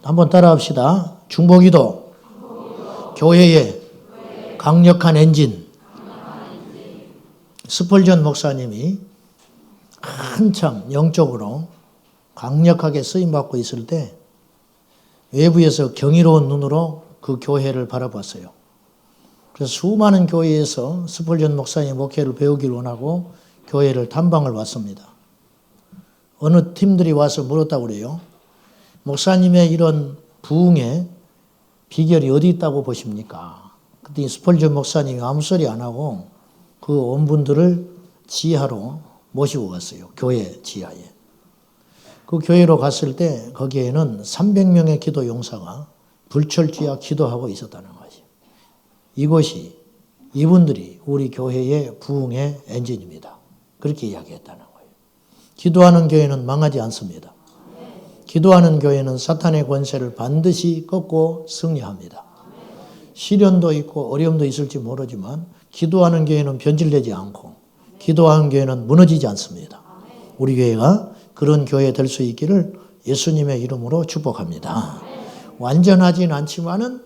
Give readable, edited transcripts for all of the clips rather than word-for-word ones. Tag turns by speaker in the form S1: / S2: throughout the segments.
S1: 한번 따라합시다. 중보기도, 교회의 강력한 엔진. 스펄전 목사님이 한참 영적으로 강력하게 쓰임받고 있을 때 외부에서 경이로운 눈으로 그 교회를 바라봤어요. 그래서 수많은 교회에서 스펄전 목사님의 목회를 배우기를 원하고 교회를 탐방을 왔습니다. 어느 팀들이 와서 물었다고 그래요. 목사님의 이런 부흥의 비결이 어디 있다고 보십니까? 그때 스펄전 목사님이 아무 소리 안 하고 그 온 분들을 지하로 모시고 갔어요. 교회 지하에. 그 교회로 갔을 때 거기에는 300명의 기도 용사가 불철주야 기도하고 있었다는 것이. 이곳이 이분들이 우리 교회의 부흥의 엔진입니다. 그렇게 이야기했다는 거예요. 기도하는 교회는 망하지 않습니다. 기도하는 교회는 사탄의 권세를 반드시 꺾고 승리합니다. 시련도 있고 어려움도 있을지 모르지만 기도하는 교회는 변질되지 않고 기도하는 교회는 무너지지 않습니다. 우리 교회가 그런 교회 될 수 있기를 예수님의 이름으로 축복합니다. 완전하진 않지만은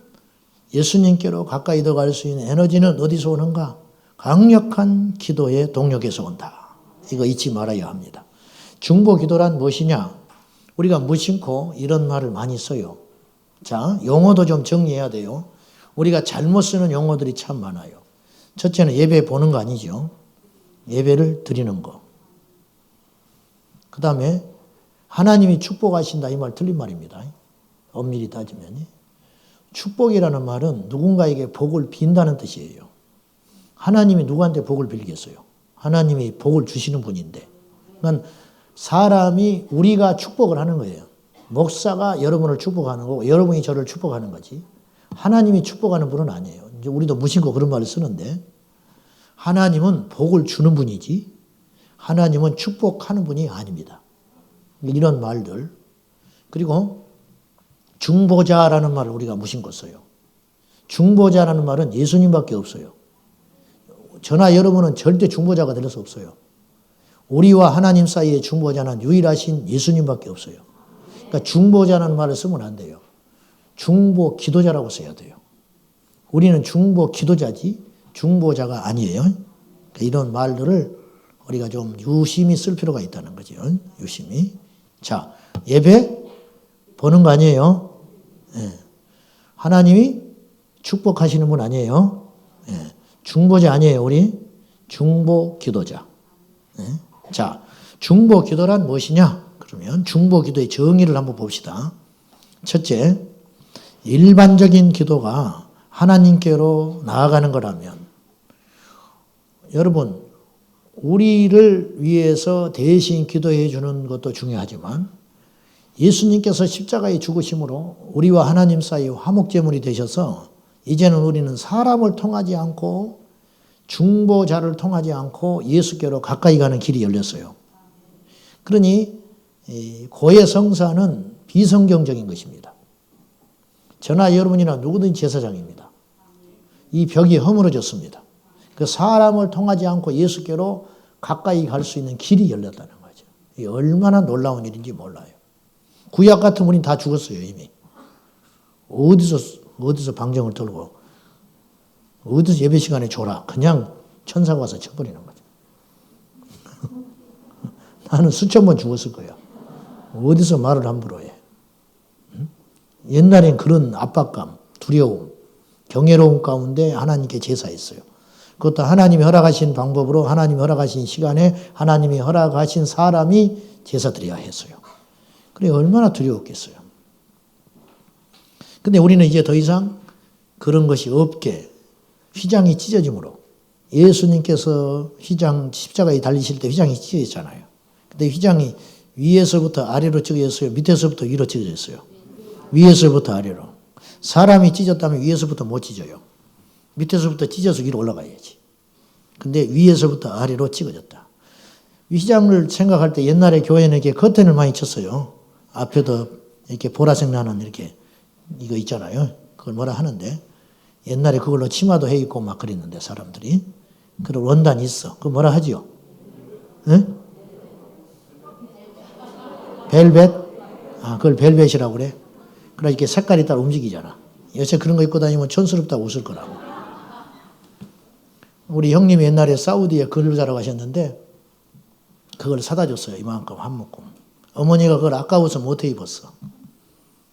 S1: 예수님께로 가까이 더 갈 수 있는 에너지는 어디서 오는가? 강력한 기도의 동력에서 온다. 이거 잊지 말아야 합니다. 중보 기도란 무엇이냐? 우리가 무심코 이런 말을 많이 써요. 자, 용어도 좀 정리해야 돼요. 우리가 잘못 쓰는 용어들이 참 많아요. 첫째는 예배 보는 거 아니죠. 예배를 드리는 거. 그 다음에 하나님이 축복하신다 이 말 틀린 말입니다. 엄밀히 따지면. 축복이라는 말은 누군가에게 복을 빈다는 뜻이에요. 하나님이 누구한테 복을 빌겠어요? 하나님이 복을 주시는 분인데. 그러니까 사람이 우리가 축복을 하는 거예요. 목사가 여러분을 축복하는 거고 여러분이 저를 축복하는 거지. 하나님이 축복하는 분은 아니에요. 이제 우리도 무심코 그런 말을 쓰는데 하나님은 복을 주는 분이지 하나님은 축복하는 분이 아닙니다. 이런 말들. 그리고 중보자라는 말을 우리가 무심코 써요. 중보자라는 말은 예수님밖에 없어요. 저나 여러분은 절대 중보자가 될 수 없어요. 우리와 하나님 사이의 중보자는 유일하신 예수님밖에 없어요. 그러니까 중보자라는 말을 쓰면 안 돼요. 중보 기도자라고 써야 돼요. 우리는 중보 기도자지 중보자가 아니에요. 그러니까 이런 말들을 우리가 좀 유심히 쓸 필요가 있다는 거죠. 유심히. 자, 예배 보는 거 아니에요. 예. 하나님이 축복하시는 분 아니에요. 예. 중보자 아니에요. 우리 중보 기도자. 예. 자, 중보 기도란 무엇이냐? 그러면 중보 기도의 정의를 한번 봅시다. 첫째, 일반적인 기도가 하나님께로 나아가는 거라면 여러분 우리를 위해서 대신 기도해 주는 것도 중요하지만 예수님께서 십자가에 죽으심으로 우리와 하나님 사이 화목제물이 되셔서 이제는 우리는 사람을 통하지 않고 중보자를 통하지 않고 예수께로 가까이 가는 길이 열렸어요. 그러니 고해 성사는 비성경적인 것입니다. 저나 여러분이나 누구든지 제사장입니다. 이 벽이 허물어졌습니다. 그 사람을 통하지 않고 예수께로 가까이 갈 수 있는 길이 열렸다는 거죠. 이게 얼마나 놀라운 일인지 몰라요. 구약 같은 분이 다 죽었어요, 이미. 어디서 방정을 들고, 어디서 예배 시간에 줘라. 그냥 천사가 와서 쳐버리는 거죠. 나는 수천 번 죽었을 거야. 어디서 말을 함부로 해. 옛날엔 그런 압박감, 두려움, 경외로움 가운데 하나님께 제사했어요. 그것도 하나님이 허락하신 방법으로 하나님이 허락하신 시간에 하나님이 허락하신 사람이 제사 드려야 했어요. 그래 얼마나 두려웠겠어요. 근데 우리는 이제 더 이상 그런 것이 없게 휘장이 찢어짐으로 예수님께서 십자가에 달리실 때 휘장이 찢어졌잖아요. 근데 휘장이 위에서부터 아래로 찢어졌어요. 밑에서부터 위로 찢어졌어요. 위에서부터 아래로. 사람이 찢었다면 위에서부터 못 찢어요. 밑에서부터 찢어서 위로 올라가야지. 근데 위에서부터 아래로 찢어졌다. 휘장을 생각할 때 옛날에 교회는 이렇게 커튼을 많이 쳤어요. 앞에도 이렇게 보라색 나는 이렇게 이거 있잖아요. 그걸 뭐라 하는데 옛날에 그걸로 치마도 해 입고 막 그랬는데 사람들이. 그런 원단이 있어. 그거 뭐라 하지요? 응? 벨벳? 아, 그걸 벨벳이라고 그래. 그러니까 이렇게 색깔이 따라 움직이잖아. 요새 그런 거 입고 다니면 촌스럽다고 웃을 거라고. 우리 형님이 옛날에 사우디에 근로자로 가셨는데 그걸 사다 줬어요. 이만큼 한 묶음. 어머니가 그걸 아까워서 못해 입었어.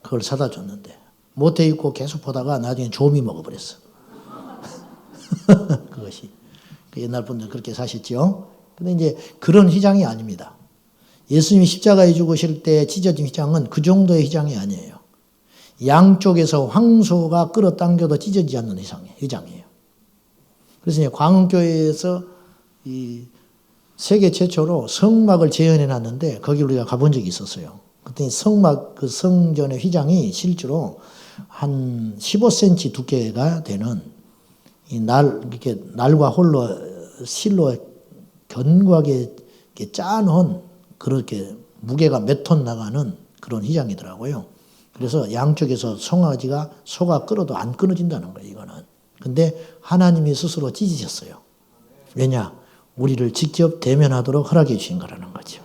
S1: 그걸 사다 줬는데 못해 입고 계속 보다가 나중에 조미 먹어버렸어. 그것이. 그 옛날 분들 그렇게 사셨죠. 근데 이제 그런 휘장이 아닙니다. 예수님이 십자가에 죽으실 때 찢어진 휘장은 그 정도의 휘장이 아니에요. 양쪽에서 황소가 끌어당겨도 찢어지지 않는 휘장이에요. 그래서 이제 광흥교회에서 이 세계 최초로 성막을 재현해 놨는데 거기 우리가 가본 적이 있었어요. 그때 성막 그 성전의 휘장이 실제로 한 15cm 두께가 되는 이렇게 날과 홀로 실로 견고하게 이렇게 짜놓은 그렇게 무게가 몇 톤 나가는 그런 휘장이더라고요. 그래서 양쪽에서 소가 끌어도 안 끊어진다는 거예요, 이거는. 근데 하나님이 스스로 찢으셨어요. 왜냐? 우리를 직접 대면하도록 허락해 주신 거라는 거죠.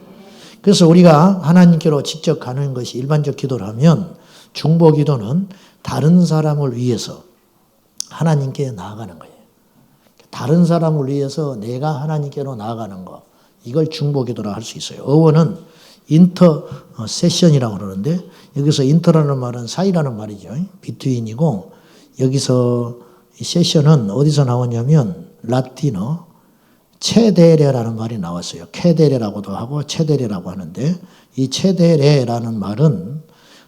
S1: 그래서 우리가 하나님께로 직접 가는 것이 일반적 기도를 하면 중보 기도는 다른 사람을 위해서 하나님께 나아가는 거예요. 다른 사람을 위해서 내가 하나님께로 나아가는 거. 이걸 중보 기도라 할 수 있어요. 어원은 인터세션이라고 그러는데 여기서 인터라는 말은 사이라는 말이죠. 비트윈이고 여기서 세션은 어디서 나오냐면 라틴어 체데레라는 말이 나왔어요. 케데레라고도 하고 체데레라고 하는데 이 체데레라는 말은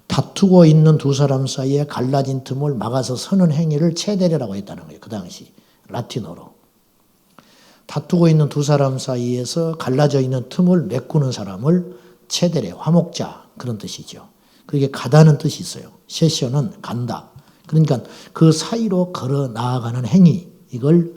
S1: 다투고 있는 두 사람 사이에 갈라진 틈을 막아서 서는 행위를 체데레라고 했다는 거예요. 그 당시 라틴어로. 다투고 있는 두 사람 사이에서 갈라져 있는 틈을 메꾸는 사람을 체데레, 화목자 그런 뜻이죠. 그게 가다는 뜻이 있어요. 세션은 간다. 그러니까 그 사이로 걸어 나아가는 행위 이걸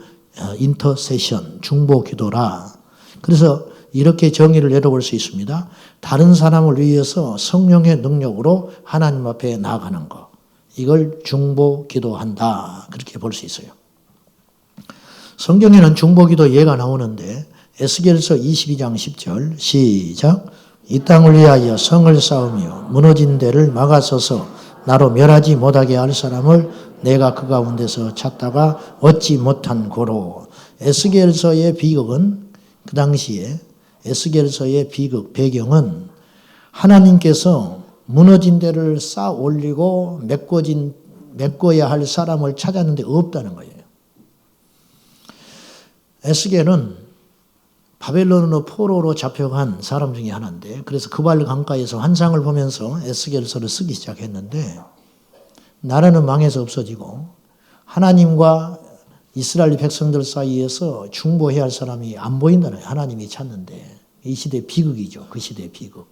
S1: 인터세션, 중보 기도라. 그래서 이렇게 정의를 내려볼 수 있습니다. 다른 사람을 위해서 성령의 능력으로 하나님 앞에 나아가는 것. 이걸 중보 기도한다. 그렇게 볼 수 있어요. 성경에는 중보 기도 예가 나오는데 에스겔서 22장 10절 시작. 이 땅을 위하여 성을 쌓으며 무너진 데를 막아서서 나로 멸하지 못하게 할 사람을 내가 그 가운데서 찾다가 얻지 못한 고로. 에스겔서의 비극은 그 당시에 에스겔서의 비극 배경은 하나님께서 무너진 데를 쌓아 올리고 메꿔야 할 사람을 찾았는데 없다는 거예요. 에스겔은 바벨론으로 포로로 잡혀간 사람 중에 하나인데 그래서 그발 강가에서 환상을 보면서 에스겔서를 쓰기 시작했는데 나라는 망해서 없어지고 하나님과 이스라엘 백성들 사이에서 중보해야 할 사람이 안 보인다는 거예요. 하나님이 찾는데 이 시대의 비극이죠. 그 시대의 비극.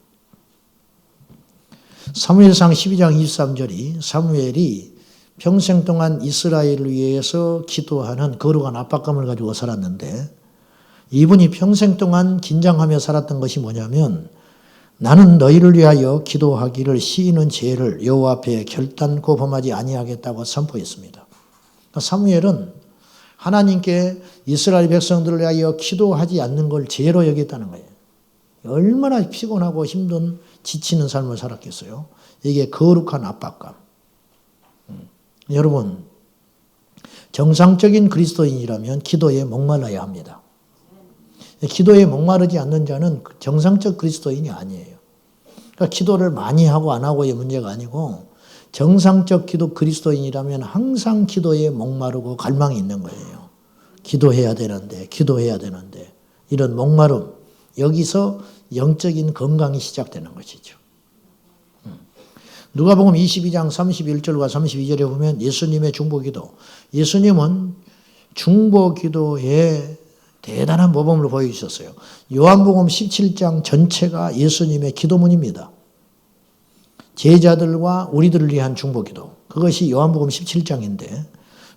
S1: 사무엘상 12장 23절이 사무엘이 평생 동안 이스라엘을 위해서 기도하는 거룩한 압박감을 가지고 살았는데 이분이 평생 동안 긴장하며 살았던 것이 뭐냐면 나는 너희를 위하여 기도하기를 시인은 죄를 여호와 앞에 결단코 범하지 아니하겠다고 선포했습니다. 사무엘은 하나님께 이스라엘 백성들을 위하여 기도하지 않는 걸 죄로 여겼다는 거예요. 얼마나 피곤하고 힘든 지치는 삶을 살았겠어요. 이게 거룩한 압박감. 여러분 정상적인 그리스도인이라면 기도에 목말라야 합니다. 기도에 목마르지 않는 자는 정상적 그리스도인이 아니에요. 그러니까 기도를 많이 하고 안 하고의 문제가 아니고 정상적 그리스도인이라면 항상 기도에 목마르고 갈망이 있는 거예요. 기도해야 되는데 이런 목마름 여기서 영적인 건강이 시작되는 것이죠. 누가복음 22장 31절과 32절에 보면 예수님의 중보기도 예수님은 중보기도에 대단한 모범을 보여주셨어요. 요한복음 17장 전체가 예수님의 기도문입니다. 제자들과 우리들을 위한 중보기도 그것이 요한복음 17장인데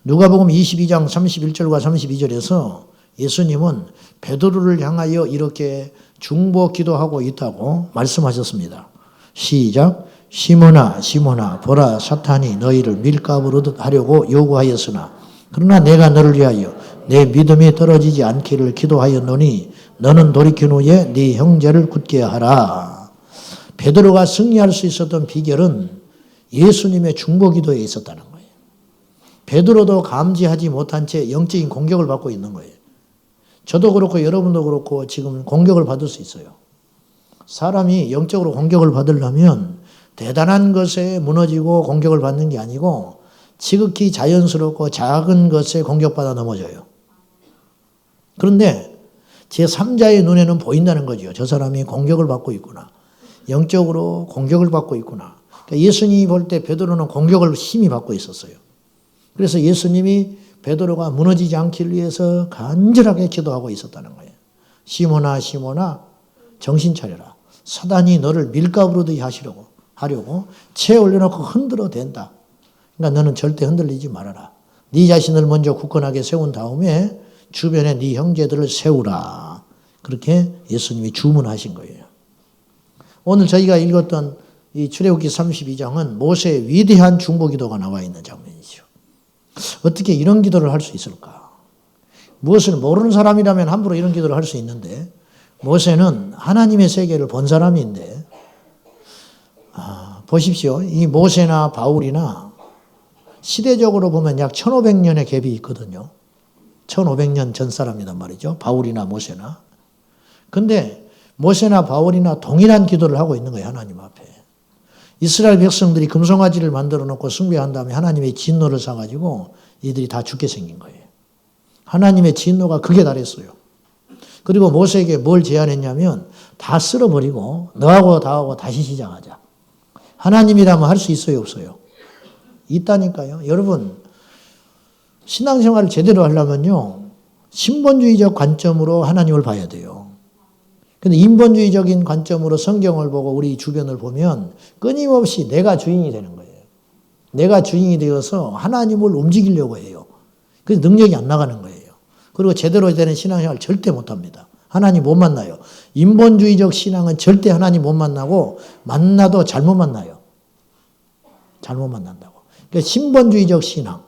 S1: 누가복음 22장 31절과 32절에서 예수님은 베드로를 향하여 이렇게 중보기도하고 있다고 말씀하셨습니다. 시작. 시몬아 시몬아 보라 사탄이 너희를 밀가부로 하려고 요구하였으나 그러나 내가 너를 위하여 내 믿음이 떨어지지 않기를 기도하였노니 너는 돌이킨 후에 네 형제를 굳게 하라. 베드로가 승리할 수 있었던 비결은 예수님의 중보기도에 있었다는 거예요. 베드로도 감지하지 못한 채 영적인 공격을 받고 있는 거예요. 저도 그렇고 여러분도 그렇고 지금 공격을 받을 수 있어요. 사람이 영적으로 공격을 받으려면 대단한 것에 무너지고 공격을 받는 게 아니고 지극히 자연스럽고 작은 것에 공격받아 넘어져요. 그런데 제3자의 눈에는 보인다는 거죠. 저 사람이 공격을 받고 있구나. 영적으로 공격을 받고 있구나. 그러니까 예수님이 볼 때 베드로는 공격을 심히 받고 있었어요. 그래서 예수님이 베드로가 무너지지 않기 위해서 간절하게 기도하고 있었다는 거예요. 시몬아 시몬아 정신 차려라. 사단이 너를 밀가부르듯이 하려고 채 올려놓고 흔들어 댄다. 그러니까 너는 절대 흔들리지 말아라. 네 자신을 먼저 굳건하게 세운 다음에 주변에 네 형제들을 세우라. 그렇게 예수님이 주문하신 거예요. 오늘 저희가 읽었던 이 출애굽기 32장은 모세의 위대한 중보기도가 나와 있는 장면이죠. 어떻게 이런 기도를 할 수 있을까? 무엇을 모르는 사람이라면 함부로 이런 기도를 할 수 있는데 모세는 하나님의 세계를 본 사람인데 보십시오. 이 모세나 바울이나 시대적으로 보면 약 1500년의 갭이 있거든요. 1500년 전 사람이란 말이죠. 바울이나 모세나. 근데 모세나 바울이나 동일한 기도를 하고 있는 거예요. 하나님 앞에. 이스라엘 백성들이 금송아지를 만들어 놓고 숭배한 다음에 하나님의 진노를 사가지고 이들이 다 죽게 생긴 거예요. 하나님의 진노가 극에 달했어요. 그리고 모세에게 뭘 제안했냐면 다 쓸어버리고 너하고 나하고 다시 시작하자. 하나님이라면 할 수 있어요, 없어요? 있다니까요. 여러분, 신앙생활을 제대로 하려면요, 신본주의적 관점으로 하나님을 봐야 돼요. 근데 인본주의적인 관점으로 성경을 보고 우리 주변을 보면 끊임없이 내가 주인이 되는 거예요. 내가 주인이 되어서 하나님을 움직이려고 해요. 그래서 능력이 안 나가는 거예요. 그리고 제대로 되는 신앙생활 절대 못합니다. 하나님 못 만나요. 인본주의적 신앙은 절대 하나님 못 만나고 만나도 잘못 만나요. 잘못 만난다고. 그러니까 신본주의적 신앙,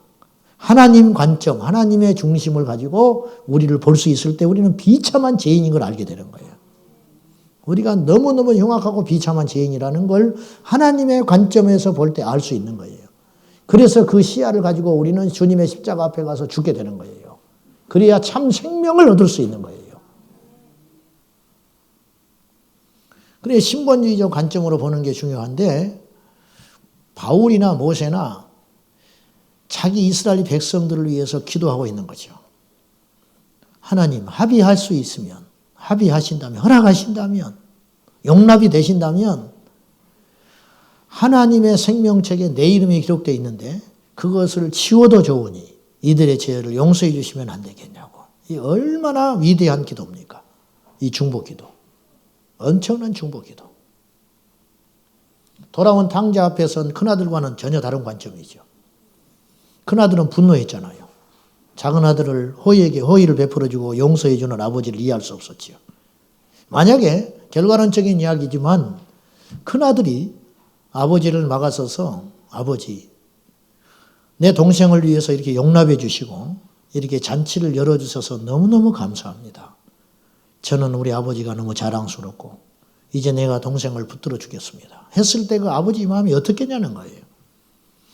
S1: 하나님 관점, 하나님의 중심을 가지고 우리를 볼 수 있을 때 우리는 비참한 죄인인 걸 알게 되는 거예요. 우리가 너무너무 흉악하고 비참한 죄인이라는 걸 하나님의 관점에서 볼 때 알 수 있는 거예요. 그래서 그 시야를 가지고 우리는 주님의 십자가 앞에 가서 죽게 되는 거예요. 그래야 참 생명을 얻을 수 있는 거예요. 그래 신본주의적 관점으로 보는 게 중요한데 바울이나 모세나 자기 이스라엘 백성들을 위해서 기도하고 있는 거죠. 하나님 합의할 수 있으면 합의하신다면 허락하신다면 용납이 되신다면 하나님의 생명책에 내 이름이 기록되어 있는데 그것을 치워도 좋으니 이들의 죄를 용서해 주시면 안 되겠냐고. 이 얼마나 위대한 기도입니까? 이 중보기도. 엄청난 중보기도. 돌아온 탕자 앞에 선 큰아들과는 전혀 다른 관점이죠. 큰아들은 분노했잖아요. 작은 아들을 호의에게 호의를 베풀어주고 용서해주는 아버지를 이해할 수 없었지요. 만약에 결과론적인 이야기지만 큰아들이 아버지를 막아서서 아버지 내 동생을 위해서 이렇게 용납해 주시고 이렇게 잔치를 열어주셔서 너무너무 감사합니다. 저는 우리 아버지가 너무 자랑스럽고 이제 내가 동생을 붙들어 주겠습니다. 했을 때 그 아버지 마음이 어떻겠냐는 거예요.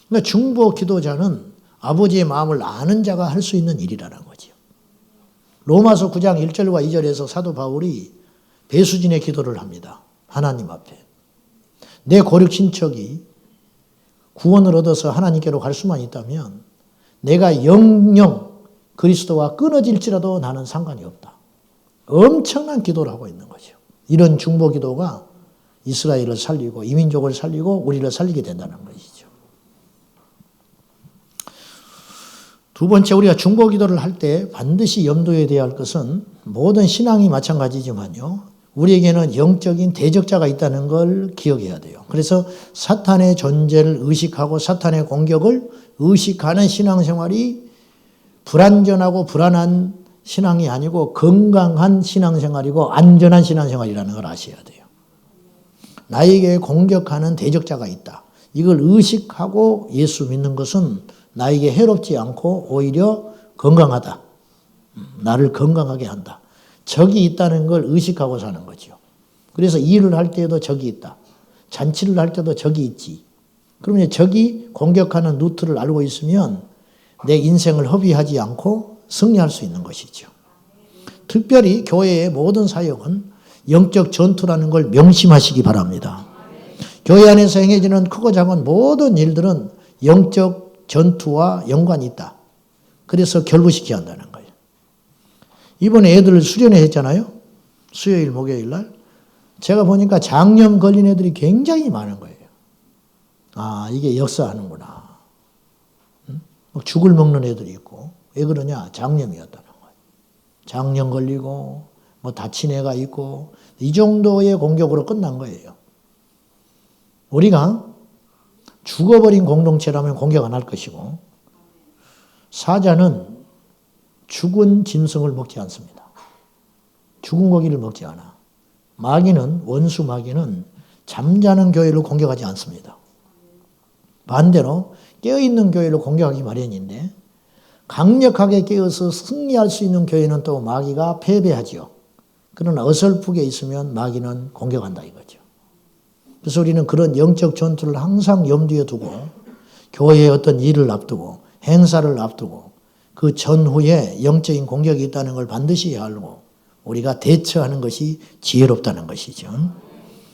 S1: 그러니까 중보 기도자는 아버지의 마음을 아는 자가 할 수 있는 일이라는 거죠. 로마서 9장 1절과 2절에서 사도 바울이 배수진의 기도를 합니다. 하나님 앞에. 내 고륙 친척이 구원을 얻어서 하나님께로 갈 수만 있다면 내가 영영 그리스도와 끊어질지라도 나는 상관이 없다. 엄청난 기도를 하고 있는 거죠. 이런 중보 기도가 이스라엘을 살리고 이민족을 살리고 우리를 살리게 된다는 것이죠. 두 번째 우리가 중보 기도를 할 때 반드시 염두에 둬야 할 것은 모든 신앙이 마찬가지지만요. 우리에게는 영적인 대적자가 있다는 걸 기억해야 돼요. 그래서 사탄의 존재를 의식하고 사탄의 공격을 의식하는 신앙생활이 불안전하고 불안한 신앙이 아니고 건강한 신앙생활이고 안전한 신앙생활이라는 걸 아셔야 돼요. 나에게 공격하는 대적자가 있다. 이걸 의식하고 예수 믿는 것은 나에게 해롭지 않고 오히려 건강하다. 나를 건강하게 한다. 적이 있다는 걸 의식하고 사는 거죠. 그래서 일을 할 때도 적이 있다. 잔치를 할 때도 적이 있지. 그러면 적이 공격하는 루트를 알고 있으면 내 인생을 허비하지 않고 승리할 수 있는 것이죠. 특별히 교회의 모든 사역은 영적 전투라는 걸 명심하시기 바랍니다. 교회 안에서 행해지는 크고 작은 모든 일들은 영적 전투와 연관이 있다. 그래서 결부시켜야 한다는 거예요. 이번에 애들 수련회 했잖아요. 수요일, 목요일 날. 제가 보니까 장염 걸린 애들이 굉장히 많은 거예요. 아, 이게 역사하는구나. 죽을 먹는 애들이 있고. 왜 그러냐? 장염이었다는 거예요. 장염 걸리고, 다친 애가 있고, 이 정도의 공격으로 끝난 거예요. 우리가 죽어버린 공동체라면 공격 안 할 것이고, 사자는 죽은 짐승을 먹지 않습니다. 죽은 고기를 먹지 않아. 마귀는, 원수 마귀는 잠자는 교회를 공격하지 않습니다. 반대로 깨어있는 교회를 공격하기 마련인데 강력하게 깨어서 승리할 수 있는 교회는 또 마귀가 패배하지요. 그러나 어설프게 있으면 마귀는 공격한다 이거죠. 그래서 우리는 그런 영적 전투를 항상 염두에 두고 교회의 어떤 일을 앞두고 행사를 앞두고 그 전후에 영적인 공격이 있다는 걸 반드시 알고 우리가 대처하는 것이 지혜롭다는 것이죠.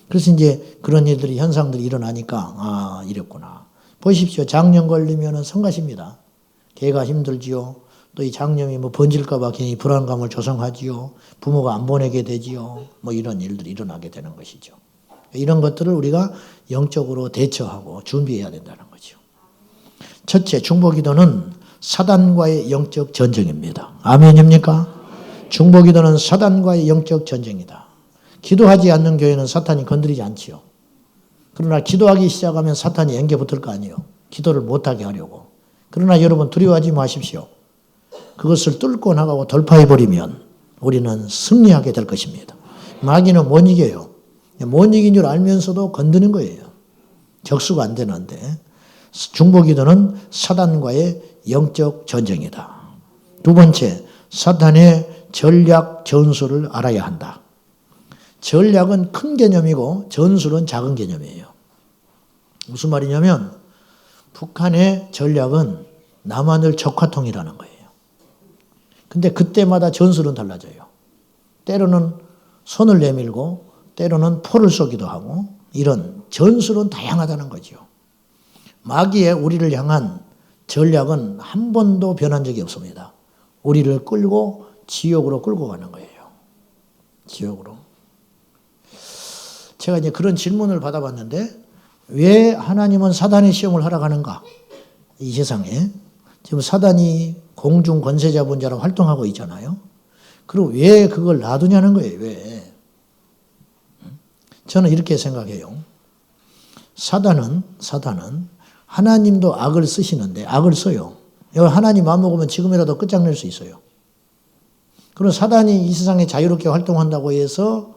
S1: 그래서 이제 그런 일들이 현상들이 일어나니까 아 이랬구나. 보십시오. 장염 걸리면 성가십니다. 개가 힘들지요. 또 이 장염이 번질까 봐 괜히 불안감을 조성하지요. 부모가 안 보내게 되지요. 이런 일들이 일어나게 되는 것이죠. 이런 것들을 우리가 영적으로 대처하고 준비해야 된다는 거죠. 첫째, 중보기도는 사단과의 영적 전쟁입니다. 아멘입니까? 중보기도는 사단과의 영적 전쟁이다. 기도하지 않는 교회는 사탄이 건드리지 않지요. 그러나 기도하기 시작하면 사탄이 앵겨 붙을 거 아니에요. 기도를 못하게 하려고. 그러나 여러분 두려워하지 마십시오. 그것을 뚫고 나가고 돌파해버리면 우리는 승리하게 될 것입니다. 마귀는 못 이겨요. 못 이긴 줄 알면서도 건드는 거예요. 적수가 안 되는데 중보기도는 사단과의 영적 전쟁이다. 두 번째, 사탄의 전략 전술을 알아야 한다. 전략은 큰 개념이고 전술은 작은 개념이에요. 무슨 말이냐면 북한의 전략은 남한을 적화통이라는 거예요. 근데 그때마다 전술은 달라져요. 때로는 손을 내밀고 때로는 포를 쏘기도 하고 이런 전술은 다양하다는 거죠. 마귀의 우리를 향한 전략은 한 번도 변한 적이 없습니다. 우리를 끌고 지옥으로 끌고 가는 거예요. 지옥으로. 제가 이제 그런 질문을 받아봤는데 왜 하나님은 사단의 시험을 하러 가는가? 이 세상에. 지금 사단이 공중 권세 잡은 자로 활동하고 있잖아요. 그리고 왜 그걸 놔두냐는 거예요. 왜? 저는 이렇게 생각해요. 사단은 하나님도 악을 쓰시는데 악을 써요. 하나님 마음먹으면 지금이라도 끝장낼 수 있어요. 그리고 사단이 이 세상에 자유롭게 활동한다고 해서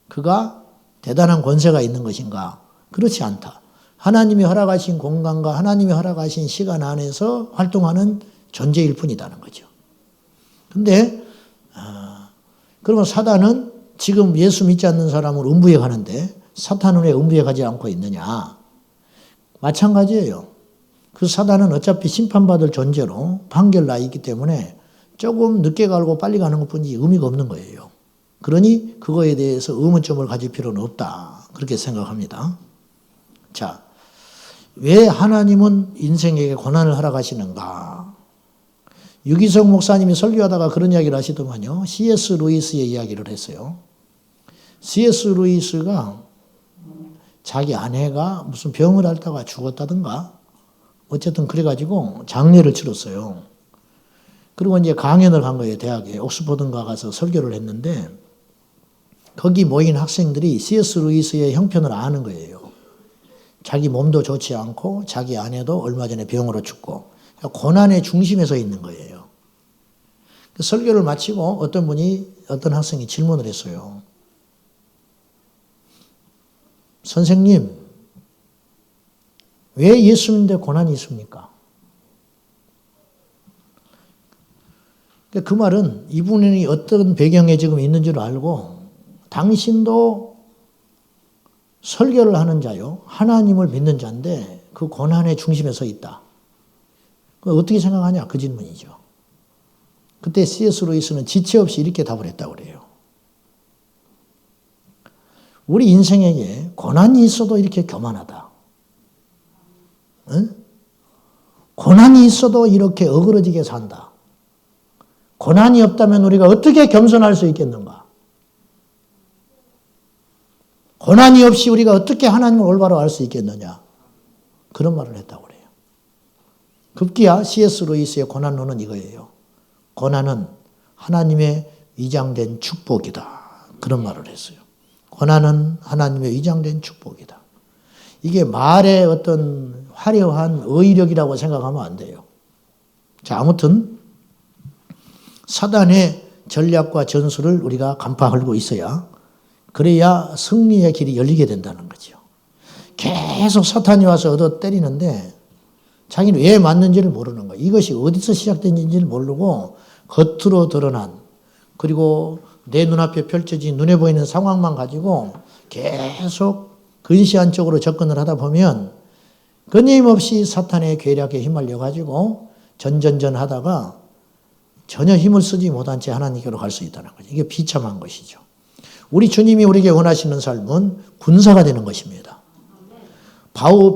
S1: 그가 대단한 권세가 있는 것인가? 그렇지 않다. 하나님이 허락하신 공간과 하나님이 허락하신 시간 안에서 활동하는 존재일 뿐이라는 거죠. 근데 그러면 사단은 지금 예수 믿지 않는 사람을 음부에 가는데 사탄은 왜 음부에 가지 않고 있느냐? 마찬가지예요. 그 사단은 어차피 심판받을 존재로 판결 나 있기 때문에 조금 늦게 가고 빨리 가는 것뿐이지 의미가 없는 거예요. 그러니 그거에 대해서 의문점을 가질 필요는 없다. 그렇게 생각합니다. 자, 왜 하나님은 인생에게 고난을 하러 가시는가? 유기성 목사님이 설교하다가 그런 이야기를 하시더만요. C.S. 루이스의 이야기를 했어요. C.S. 루이스가 자기 아내가 무슨 병을 앓다가 죽었다든가 어쨌든 그래가지고 장례를 치렀어요. 그리고 이제 강연을 간 거예요. 대학에. 옥스퍼드인가 가서 설교를 했는데 거기 모인 학생들이 C.S. 루이스의 형편을 아는 거예요. 자기 몸도 좋지 않고 자기 아내도 얼마 전에 병으로 죽고 고난의 중심에 서 있는 거예요. 설교를 마치고 어떤 학생이 질문을 했어요. 선생님, 왜 예수 믿는데 고난이 있습니까? 그 말은 이분이 어떤 배경에 지금 있는 줄 알고 당신도 설교를 하는 자요. 하나님을 믿는 자인데 그 고난의 중심에 서 있다. 어떻게 생각하냐? 그 질문이죠. 그때 C.S. 루이스는 지체 없이 이렇게 답을 했다고 그래요. 우리 인생에게 고난이 있어도 이렇게 교만하다. 응? 고난이 있어도 이렇게 어그러지게 산다. 고난이 없다면 우리가 어떻게 겸손할 수 있겠는가? 고난이 없이 우리가 어떻게 하나님을 올바로 알 수 있겠느냐? 그런 말을 했다고 그래요. 급기야 C.S. 루이스의 고난론은 이거예요. 고난은 하나님의 위장된 축복이다. 그런 말을 했어요. 고난은 하나님의 위장된 축복이다. 이게 말의 어떤 화려한 어휘력이라고 생각하면 안 돼요. 자, 아무튼 사단의 전략과 전술을 우리가 간파하고 있어야 그래야 승리의 길이 열리게 된다는 거죠. 계속 사탄이 와서 얻어 때리는데 자기는 왜 맞는지를 모르는 거예요. 이것이 어디서 시작된지를 모르고 겉으로 드러난 그리고 내 눈앞에 펼쳐진 눈에 보이는 상황만 가지고 계속 근시안적으로 접근을 하다 보면 끊임없이 사탄의 괴력에 휘말려 가지고 전전전 하다가 전혀 힘을 쓰지 못한 채 하나님께로 갈 수 있다는 거죠. 이게 비참한 것이죠. 우리 주님이 우리에게 원하시는 삶은 군사가 되는 것입니다.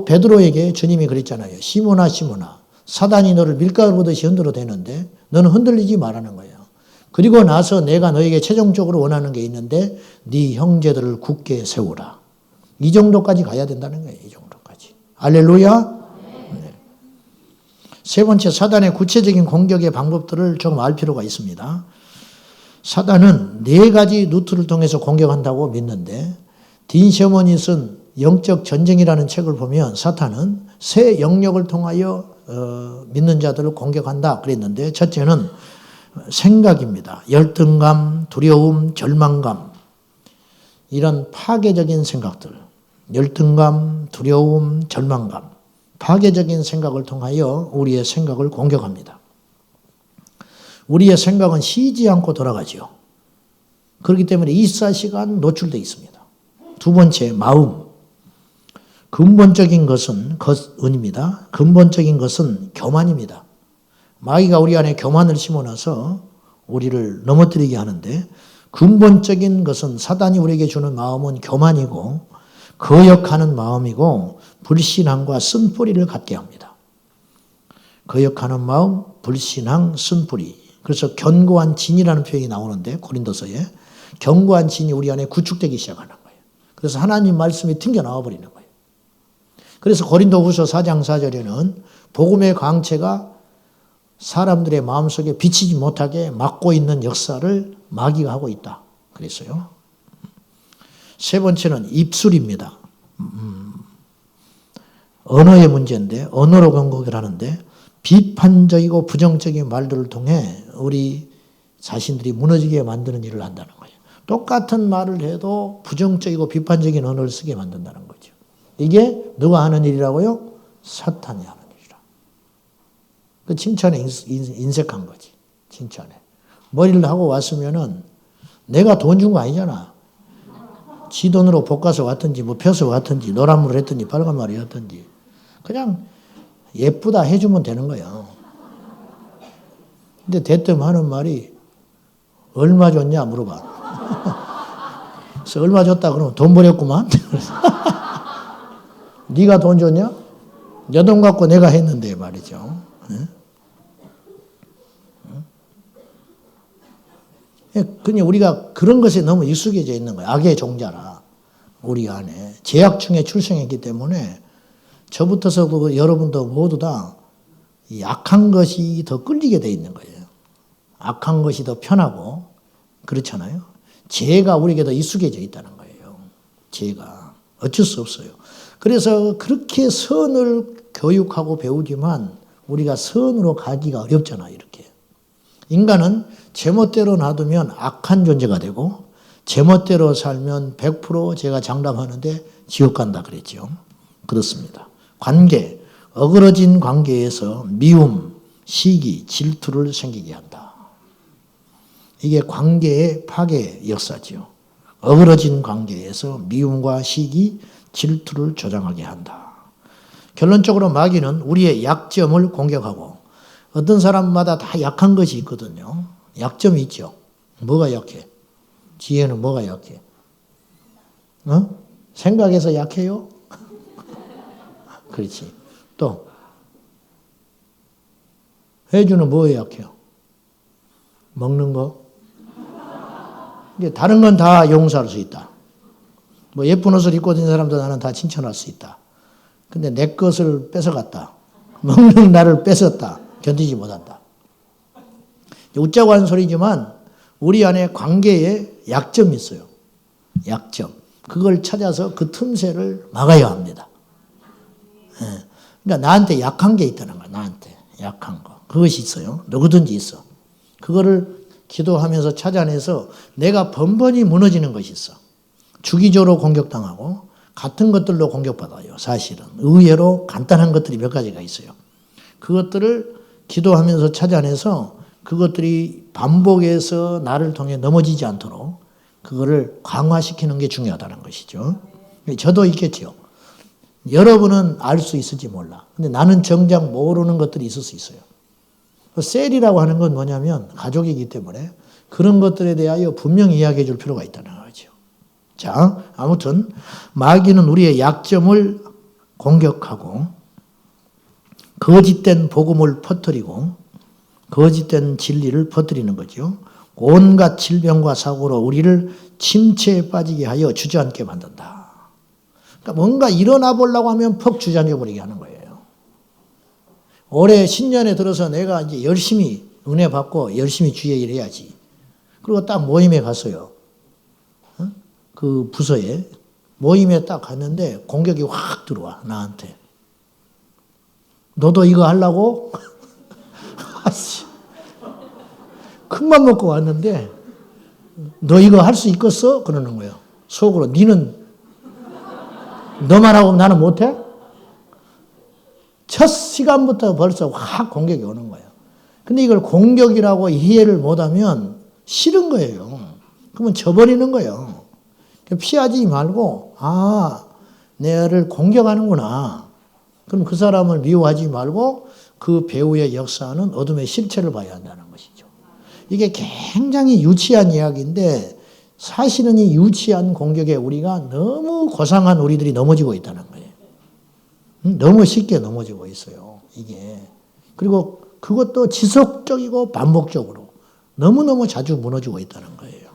S1: 베드로에게 주님이 그랬잖아요. 시몬아 시몬아 사단이 너를 밀가루 보듯이 흔들어대는데 너는 흔들리지 말라는 거예요. 그리고 나서 내가 너에게 최종적으로 원하는 게 있는데 네 형제들을 굳게 세우라. 이 정도까지 가야 된다는 거예요. 이 정도까지. 할렐루야. 네. 세 번째 사단의 구체적인 공격의 방법들을 조금 알 필요가 있습니다. 사단은 네 가지 루트를 통해서 공격한다고 믿는데 딘 셔먼이 쓴 영적 전쟁이라는 책을 보면 사탄은 세 영역을 통하여 믿는 자들을 공격한다 그랬는데 첫째는 생각입니다. 열등감, 두려움, 절망감 이런 파괴적인 생각들 열등감, 두려움, 절망감 파괴적인 생각을 통하여 우리의 생각을 공격합니다. 우리의 생각은 쉬지 않고 돌아가죠. 그렇기 때문에 24시간 노출되어 있습니다. 두 번째, 마음. 근본적인 것은 은입니다. 근본적인 것은 교만입니다. 마귀가 우리 안에 교만을 심어놔서 우리를 넘어뜨리게 하는데 근본적인 것은 사단이 우리에게 주는 마음은 교만이고 거역하는 마음이고 불신앙과 쓴뿌리를 갖게 합니다. 거역하는 마음, 불신앙, 쓴뿌리. 그래서 견고한 진이라는 표현이 나오는데 고린도서에 견고한 진이 우리 안에 구축되기 시작하는 거예요. 그래서 하나님 말씀이 튕겨나와 버리는 거예요. 그래서 고린도후서 4장 4절에는 복음의 광채가 사람들의 마음속에 비치지 못하게 막고 있는 역사를 마귀가 하고 있다. 그랬어요. 세 번째는 입술입니다. 언어의 문제인데 언어로 공격을 하는데 비판적이고 부정적인 말들을 통해 우리 자신들이 무너지게 만드는 일을 한다는 거예요. 똑같은 말을 해도 부정적이고 비판적인 언어를 쓰게 만든다는 거죠. 이게 누가 하는 일이라고요? 사탄이 하는 일이라. 그 칭찬에 인색한 거지. 칭찬에. 머리를 하고 왔으면은 내가 돈 준 거 아니잖아. 지 돈으로 볶아서 왔든지 뭐 펴서 왔든지 노란 물을 했든지 빨간 말을 했든지 그냥 예쁘다 해주면 되는 거야. 근데 대뜸 하는 말이 얼마 줬냐 물어봐. 그래서 얼마 줬다 그러면 돈 버렸구만. 네가 돈 줬냐? 내 돈 갖고 내가 했는데 말이죠. 그냥 우리가 그런 것에 너무 익숙해져 있는 거예요. 악의 종자라. 우리 안에. 제약층에 출생했기 때문에 저부터서도 여러분도 모두 다 악한 것이 더 끌리게 돼 있는 거예요. 악한 것이 더 편하고 그렇잖아요. 죄가 우리에게 더 익숙해져 있다는 거예요. 죄가. 어쩔 수 없어요. 그래서 그렇게 선을 교육하고 배우지만 우리가 선으로 가기가 어렵잖아요. 이렇게. 인간은 제멋대로 놔두면 악한 존재가 되고 제멋대로 살면 100% 제가 장담하는데 지옥 간다 그랬죠. 그렇습니다. 관계, 어그러진 관계에서 미움, 시기, 질투를 생기게 한다. 이게 관계의 파괴 역사죠. 어그러진 관계에서 미움과 시기, 질투를 조장하게 한다. 결론적으로 마귀는 우리의 약점을 공격하고 어떤 사람마다 다 약한 것이 있거든요. 약점이 있죠. 뭐가 약해? 지혜는 뭐가 약해? 생각에서 약해요? 그렇지. 또 혜주는 뭐에 약해요? 먹는 거? 다른 건 다 용서할 수 있다. 뭐 예쁜 옷을 입고 다니는 사람도 나는 다 칭찬할 수 있다. 근데 내 것을 뺏어갔다. 먹는 나를 뺏었다. 견디지 못한다. 웃자고 하는 소리지만 우리 안에 관계에 약점이 있어요. 약점. 그걸 찾아서 그 틈새를 막아야 합니다. 그러니까 나한테 약한 게 있다는 거야. 나한테 약한 거. 그것이 있어요. 누구든지 있어. 그거를 기도하면서 찾아내서 내가 번번이 무너지는 것이 있어. 주기적으로 공격당하고 같은 것들로 공격받아요. 사실은. 의외로 간단한 것들이 몇 가지가 있어요. 그것들을 기도하면서 찾아내서 그것들이 반복해서 나를 통해 넘어지지 않도록 그거를 강화시키는 게 중요하다는 것이죠. 저도 있겠죠. 여러분은 알 수 있을지 몰라. 근데 나는 정작 모르는 것들이 있을 수 있어요. 셀이라고 하는 건 뭐냐면 가족이기 때문에 그런 것들에 대하여 분명히 이야기해 줄 필요가 있다는 거죠. 자, 아무튼 마귀는 우리의 약점을 공격하고 거짓된 복음을 퍼뜨리고 거짓된 진리를 퍼뜨리는 거죠. 온갖 질병과 사고로 우리를 침체에 빠지게 하여 주저앉게 만든다. 그러니까 뭔가 일어나 보려고 하면 퍽 주저앉아 버리게 하는 거예요. 올해 신년에 들어서 내가 이제 열심히 은혜 받고 열심히 주의 일 해야지. 그리고 딱 모임에 갔어요. 그 부서에. 모임에 딱 갔는데 공격이 확 들어와, 나한테. 너도 이거 하려고? 아씨. 큰맘 먹고 왔는데, 너 이거 할 수 있겠어? 그러는 거예요. 속으로. 니는 너만 하고 나는 못해? 첫 시간부터 벌써 확 공격이 오는 거예요. 근데 이걸 공격이라고 이해를 못하면 싫은 거예요. 그러면 져버리는 거예요. 피하지 말고, 아, 내를 공격하는구나. 그럼 그 사람을 미워하지 말고 그 배우의 역사는 어둠의 실체를 봐야 한다는 것이죠. 이게 굉장히 유치한 이야기인데 사실은 이 유치한 공격에 우리가 너무 고상한 우리들이 넘어지고 있다는 거예요. 너무 쉽게 넘어지고 있어요. 이게. 그리고 그것도 지속적이고 반복적으로 너무너무 자주 무너지고 있다는 거예요.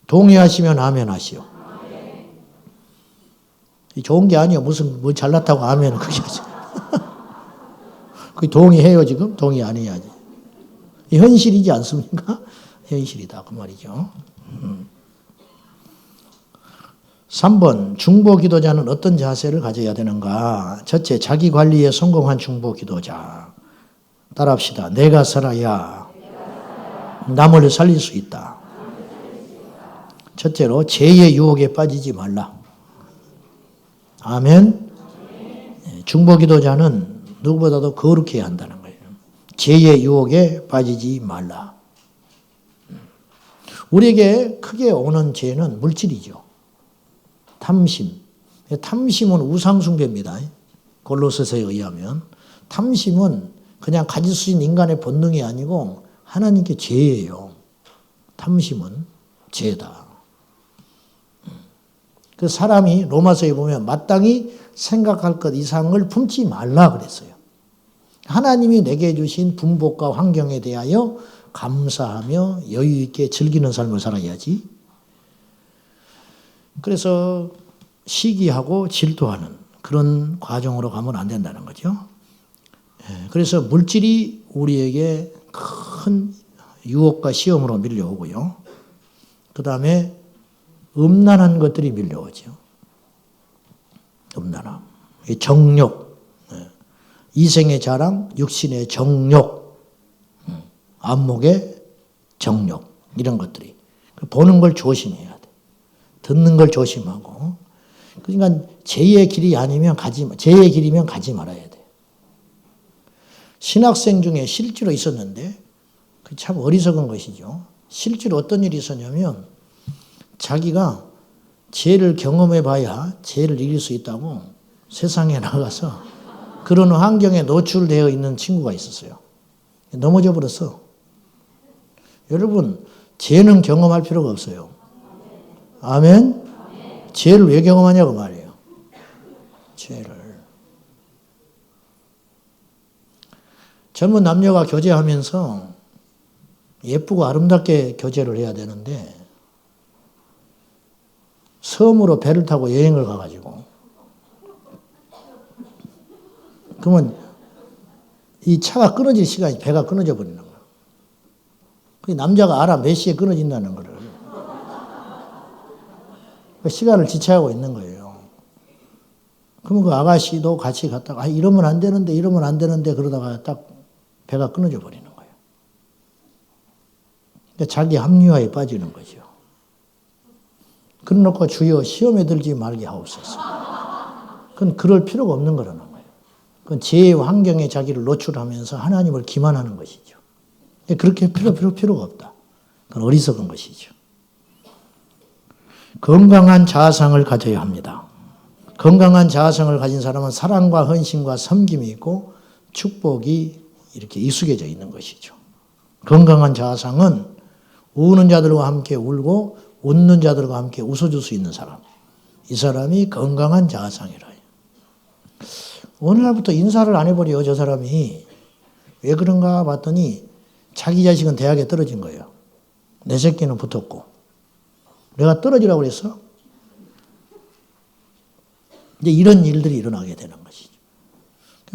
S1: 동의하시면 아멘 하시오. 좋은 게 아니에요. 무슨 뭐 잘났다고 아멘 그게 하죠. 그 동의해요 지금? 동의 안 해야지. 현실이지 않습니까? 현실이다 그 말이죠. 3번 중보 기도자는 어떤 자세를 가져야 되는가? 첫째, 자기 관리에 성공한 중보 기도자. 따라합시다. 내가 살아야 남을 살릴 수 있다. 첫째로 죄의 유혹에 빠지지 말라. 아멘. 중보 기도자는 누구보다도 거룩해야 한다는 거예요. 죄의 유혹에 빠지지 말라. 우리에게 크게 오는 죄는 물질이죠. 탐심. 탐심은 우상숭배입니다. 골로새서에 의하면. 탐심은 그냥 가질 수 있는 인간의 본능이 아니고 하나님께 죄예요. 탐심은 죄다. 그 사람이 로마서에 보면 마땅히 생각할 것 이상을 품지 말라 그랬어요. 하나님이 내게 주신 분복과 환경에 대하여 감사하며 여유 있게 즐기는 삶을 살아야지. 그래서 시기하고 질투하는 그런 과정으로 가면 안 된다는 거죠. 그래서 물질이 우리에게 큰 유혹과 시험으로 밀려오고요. 그 다음에 음란한 것들이 밀려오죠. 음란함. 정욕. 이생의 자랑, 육신의 정욕, 안목의 정욕. 이런 것들이. 보는 걸 조심해야 돼. 듣는 걸 조심하고. 그러니까 죄의 길이 아니면 죄의 길이면 가지 말아야 돼. 신학생 중에 실제로 있었는데, 그 참 어리석은 것이죠. 실제로 어떤 일이 있었냐면, 자기가 죄를 경험해 봐야 죄를 이길 수 있다고 세상에 나가서 그런 환경에 노출되어 있는 친구가 있었어요. 넘어져 버렸어. 여러분, 죄는 경험할 필요가 없어요. 아멘? 죄를 왜 경험하냐고 말이에요. 죄를. 젊은 남녀가 교제하면서 예쁘고 아름답게 교제를 해야 되는데 섬으로 배를 타고 여행을 가가지고 그러면 이 차가 끊어질 시간이 배가 끊어져 버리는 거야. 그 남자가 알아 몇 시에 끊어진다는 거를. 그 시간을 지체하고 있는 거예요. 그러면 그 아가씨도 같이 갔다가 이러면 안 되는데 그러다가 딱 배가 끊어져 버리는 거예요. 그러니까 자기 합리화에 빠지는 거죠. 그래놓고 주여 시험에 들지 말게 하옵소서. 그건 그럴 필요가 없는 거라는 거예요. 그건 제 환경에 자기를 노출하면서 하나님을 기만하는 것이죠. 그렇게 필요가 없다. 그건 어리석은 것이죠. 건강한 자아상을 가져야 합니다. 건강한 자아상을 가진 사람은 사랑과 헌신과 섬김이 있고 축복이 이렇게 익숙해져 있는 것이죠. 건강한 자아상은 우는 자들과 함께 울고 웃는 자들과 함께 웃어줄 수 있는 사람. 이 사람이 건강한 자아상이라. 오늘날부터 인사를 안 해버려요, 저 사람이. 왜 그런가 봤더니 자기 자식은 대학에 떨어진 거예요. 내 새끼는 붙었고. 내가 떨어지라고 그랬어? 이제 이런 일들이 일어나게 되는 것이죠.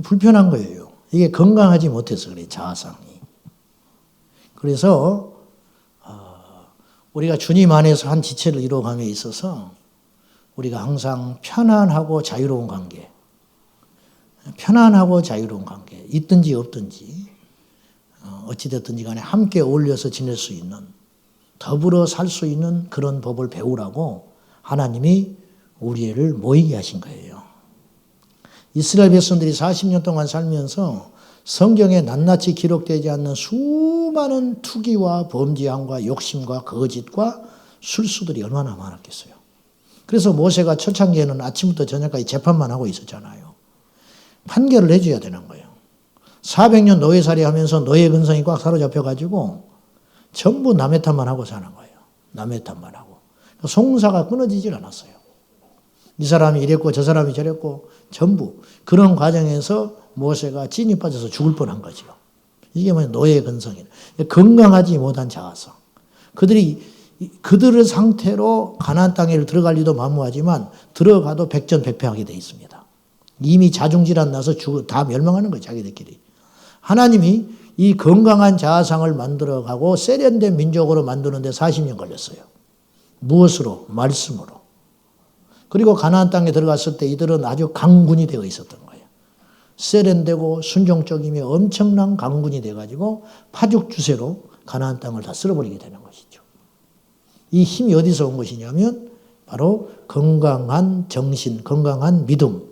S1: 불편한 거예요. 이게 건강하지 못해서 그래, 자아상이. 그래서 우리가 주님 안에서 한 지체를 이루어감에 있어서 우리가 항상 편안하고 자유로운 관계, 있든지 없든지 어찌됐든지 간에 함께 어울려서 지낼 수 있는, 더불어 살 수 있는 그런 법을 배우라고 하나님이 우리를 모이게 하신 거예요. 이스라엘 백성들이 40년 동안 살면서 성경에 낱낱이 기록되지 않는 수많은 투기와 범죄함과 욕심과 거짓과 술수들이 얼마나 많았겠어요. 그래서 모세가 초창기에는 아침부터 저녁까지 재판만 하고 있었잖아요. 판결을 해줘야 되는 거예요. 400년 노예살이 하면서 노예 근성이 꽉 사로잡혀가지고 전부 남의 탓만 하고 사는 거예요. 남의 탓만 하고. 송사가 끊어지질 않았어요. 이 사람이 이랬고 저 사람이 저랬고 전부 그런 과정에서 모세가 찐이 빠져서 죽을 뻔한 거죠. 이게 뭐냐, 노예 근성이에요. 건강하지 못한 자아성. 그들의 상태로 가나안 땅에 들어갈 리도 만무하지만 들어가도 백전백패하게 돼 있습니다. 이미 자중질환 나서 다 멸망하는 거예요, 자기들끼리. 하나님이 이 건강한 자아상을 만들어가고 세련된 민족으로 만드는데 40년 걸렸어요. 무엇으로? 말씀으로. 그리고 가나안 땅에 들어갔을 때 이들은 아주 강군이 되어 있었던 거예요. 세련되고 순종적이며 엄청난 강군이 돼가지고 파죽주세로 가나안 땅을 다 쓸어버리게 되는 것이죠. 이 힘이 어디서 온 것이냐면 바로 건강한 정신, 건강한 믿음,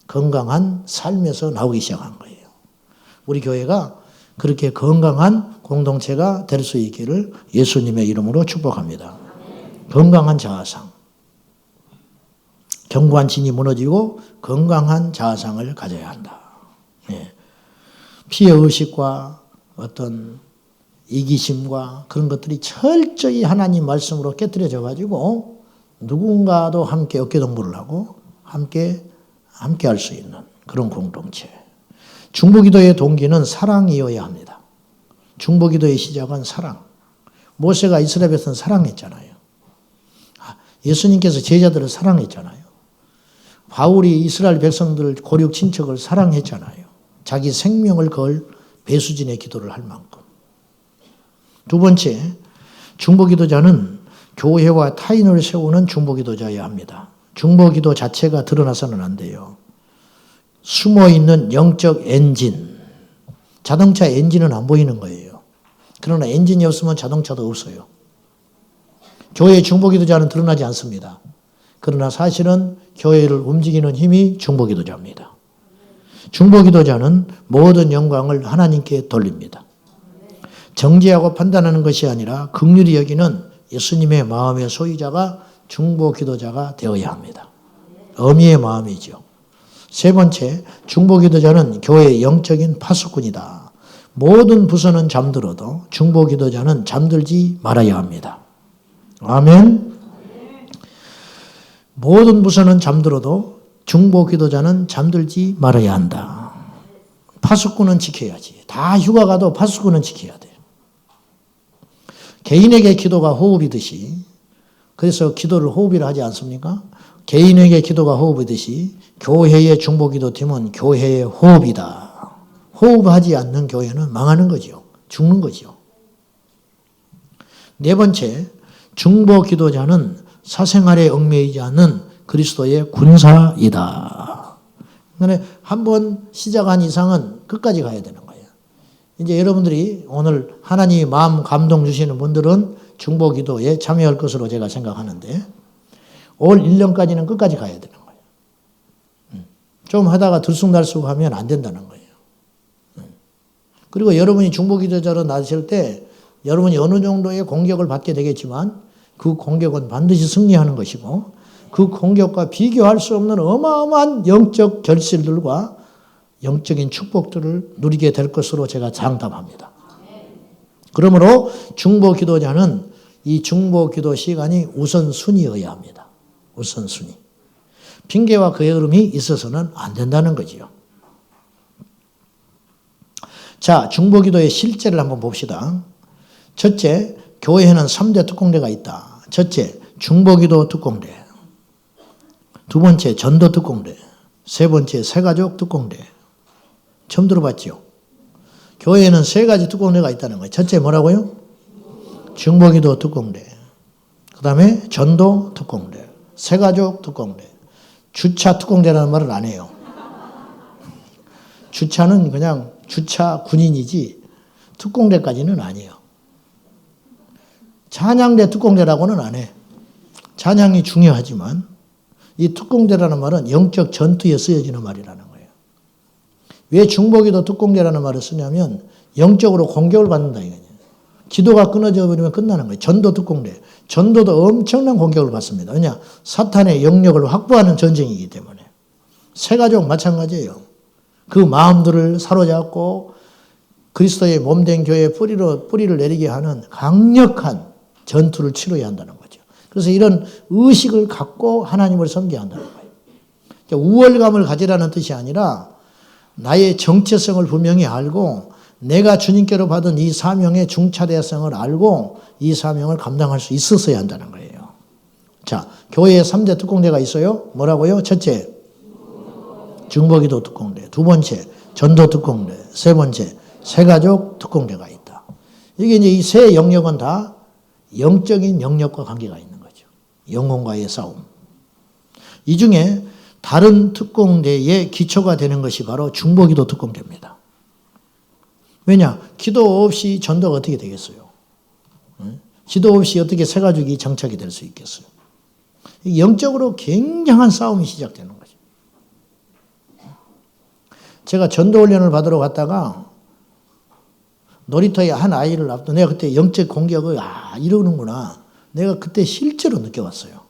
S1: 건강한 삶에서 나오기 시작한 거예요. 우리 교회가 그렇게 건강한 공동체가 될 수 있기를 예수님의 이름으로 축복합니다. 건강한 자아상. 견고한 진이 무너지고 건강한 자아상을 가져야 한다. 예. 피해의식과 어떤 이기심과 그런 것들이 철저히 하나님 말씀으로 깨뜨려져 가지고 누군가도 함께 어깨동무를 하고 함께 할 수 있는 그런 공동체. 중보기도의 동기는 사랑이어야 합니다. 중보기도의 시작은 사랑. 모세가 이스라엘 백성을 사랑했잖아요. 예수님께서 제자들을 사랑했잖아요. 바울이 이스라엘 백성들 고륙 친척을 사랑했잖아요. 자기 생명을 걸 배수진의 기도를 할 만큼. 두 번째, 중보기도자는 교회와 타인을 세우는 중보기도자여야 합니다. 중보기도 자체가 드러나서는 안 돼요. 숨어있는 영적 엔진. 자동차 엔진은 안 보이는 거예요. 그러나 엔진이 없으면 자동차도 없어요. 교회의 중보기도자는 드러나지 않습니다. 그러나 사실은 교회를 움직이는 힘이 중보기도자입니다. 중보기도자는 모든 영광을 하나님께 돌립니다. 정죄하고 판단하는 것이 아니라 긍휼히 여기는 예수님의 마음의 소유자가 중보기도자가 되어야 합니다. 어미의 마음이죠. 세 번째, 중보기도자는 교회의 영적인 파수꾼이다. 모든 부서는 잠들어도 중보기도자는 잠들지 말아야 합니다. 아멘. 모든 부서는 잠들어도 중보기도자는 잠들지 말아야 한다. 파수꾼은 지켜야지. 다 휴가 가도 파수꾼은 지켜야 돼. 개인에게 기도가 호흡이듯이, 그래서 기도를 호흡이라 하지 않습니까? 개인에게 기도가 호흡이듯이 교회의 중보기도팀은 교회의 호흡이다. 호흡하지 않는 교회는 망하는 거죠. 죽는 거죠. 네 번째, 중보기도자는 사생활에 얽매이지 않는 그리스도의 군사이다. 그러니까 한번 시작한 이상은 끝까지 가야 되는 거예요. 이제 여러분들이 오늘 하나님이 마음 감동 주시는 분들은 중보기도에 참여할 것으로 제가 생각하는데 올 1년까지는 끝까지 가야 되는 거예요. 좀 하다가 들쑥날쑥 하면 안 된다는 거예요. 그리고 여러분이 중보기도자로 나설 때 여러분이 어느 정도의 공격을 받게 되겠지만 그 공격은 반드시 승리하는 것이고 그 공격과 비교할 수 없는 어마어마한 영적 결실들과 영적인 축복들을 누리게 될 것으로 제가 장담합니다. 그러므로 중보기도자는 이 중보기도 시간이 우선순위여야 합니다. 우선순위. 핑계와 게으름이 있어서는 안 된다는 거지요. 자, 중보기도의 실제를 한번 봅시다. 첫째, 교회에는 3대 특공대가 있다. 첫째, 중보기도 특공대. 두 번째, 전도 특공대. 세 번째, 새가족 특공대. 처음 들어봤죠? 교회에는 세 가지 특공대가 있다는 거예요. 첫째 뭐라고요? 중보기도 특공대. 그 다음에 전도 특공대. 새가족 특공대. 주차 특공대라는 말을 안 해요. 주차는 그냥 주차 군인이지 특공대까지는 아니에요. 찬양대 특공대라고는 안 해. 찬양이 중요하지만 이 특공대라는 말은 영적 전투에 쓰여지는 말이라는 거예요. 왜 중보기도 특공대라는 말을 쓰냐면 영적으로 공격을 받는다 이거예요. 기도가 끊어져 버리면 끝나는 거예요. 전도 특공대. 전도도 엄청난 공격을 받습니다. 왜냐? 사탄의 영역을 확보하는 전쟁이기 때문에. 새가족 마찬가지예요. 그 마음들을 사로잡고 그리스도의 몸된 교회에 뿌리를 내리게 하는 강력한 전투를 치러야 한다는 거죠. 그래서 이런 의식을 갖고 하나님을 섬겨야 한다는 거예요. 우월감을 가지라는 뜻이 아니라 나의 정체성을 분명히 알고 내가 주님께로 받은 이 사명의 중차대성을 알고 이 사명을 감당할 수 있었어야 한다는 거예요. 자, 교회에 3대 특공대가 있어요. 뭐라고요? 첫째, 중보기도 특공대. 두 번째, 전도 특공대. 세 번째, 새가족 특공대가 있다. 이게 이제 이 세 영역은 다 영적인 영역과 관계가 있는 거죠. 영혼과의 싸움. 이 중에 다른 특공대의 기초가 되는 것이 바로 중보기도 특공대입니다. 왜냐? 기도 없이 전도가 어떻게 되겠어요? 기도 없이 어떻게 새가족이 정착이 될 수 있겠어요? 영적으로 굉장한 싸움이 시작되는 거죠. 제가 전도 훈련을 받으러 갔다가 놀이터에 한 아이를 앞두고 내가 그때 영적 공격을 이러는구나. 내가 그때 실제로 느껴봤어요.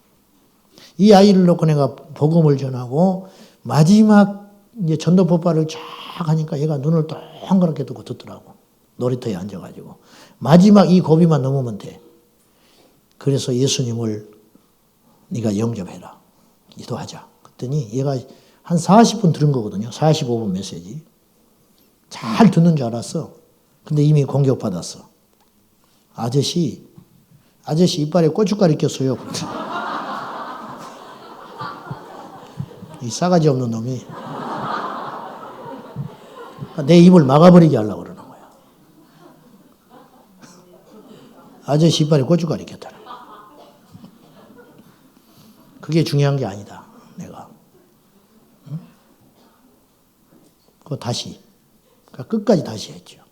S1: 이 아이를 놓고 내가 복음을 전하고 마지막 이제 전도 법화를 쫙 하니까 얘가 눈을 동그랗게 뜨고 듣더라고. 놀이터에 앉아가지고. 마지막 이 고비만 넘으면 돼. 그래서 예수님을 네가 영접해라. 기도하자. 그랬더니 얘가 한 40분 들은 거거든요. 45분 메시지. 잘 듣는 줄 알았어. 근데 이미 공격받았어. 아저씨 이빨에 고춧가루 꼈어요. 이 싸가지 없는 놈이 내 입을 막아버리게 하려고 그러는 거야. 아저씨 이빨에 고춧가루 꼈더라. 그게 중요한 게 아니다. 내가. 응? 그거 다시. 그러니까 끝까지 다시 했죠.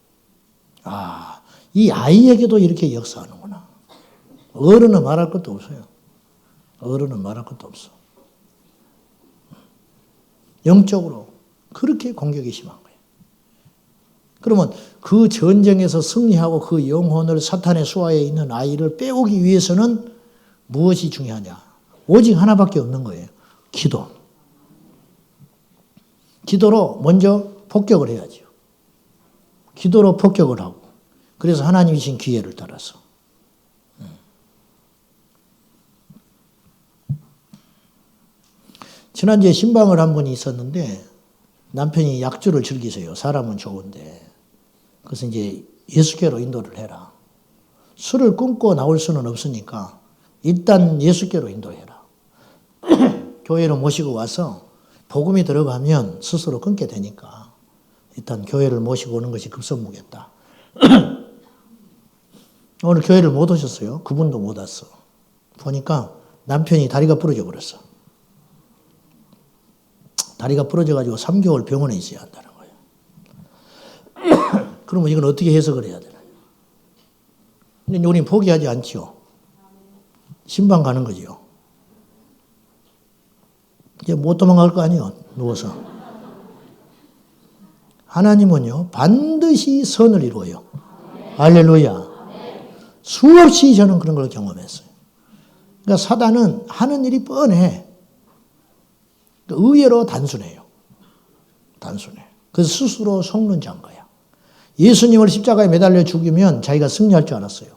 S1: 이 아이에게도 이렇게 역사하는구나. 어른은 말할 것도 없어요. 어른은 말할 것도 없어. 영적으로 그렇게 공격이 심한 거예요. 그러면 그 전쟁에서 승리하고 그 영혼을 사탄의 수하에 있는 아이를 빼오기 위해서는 무엇이 중요하냐? 오직 하나밖에 없는 거예요. 기도. 기도로 먼저 폭격을 해야죠. 기도로 폭격을 하고. 그래서 하나님이 주신 기회를 따라서. 지난주에 신방을 한 분이 있었는데 남편이 약주를 즐기세요. 사람은 좋은데. 그래서 이제 예수께로 인도를 해라. 술을 끊고 나올 수는 없으니까 일단 예수께로 인도해라. 교회로 모시고 와서 복음이 들어가면 스스로 끊게 되니까 일단 교회를 모시고 오는 것이 급선무겠다. 오늘 교회를 못 오셨어요. 그분도 못 왔어. 보니까 남편이 다리가 부러져 버렸어. 다리가 부러져가지고 3개월 병원에 있어야 한다는 거예요. 그러면 이건 어떻게 해석을 해야 되나요? 근데 우리는 포기하지 않지요. 신방 가는 거지요. 이제 못 도망갈 거 아니에요. 누워서. 하나님은요, 반드시 선을 이루어요. 할렐루야. 수없이 저는 그런 걸 경험했어요. 그러니까 사단은 하는 일이 뻔해. 의외로 단순해요. 단순해. 그래서 스스로 속는 자인 거야. 예수님을 십자가에 매달려 죽이면 자기가 승리할 줄 알았어요.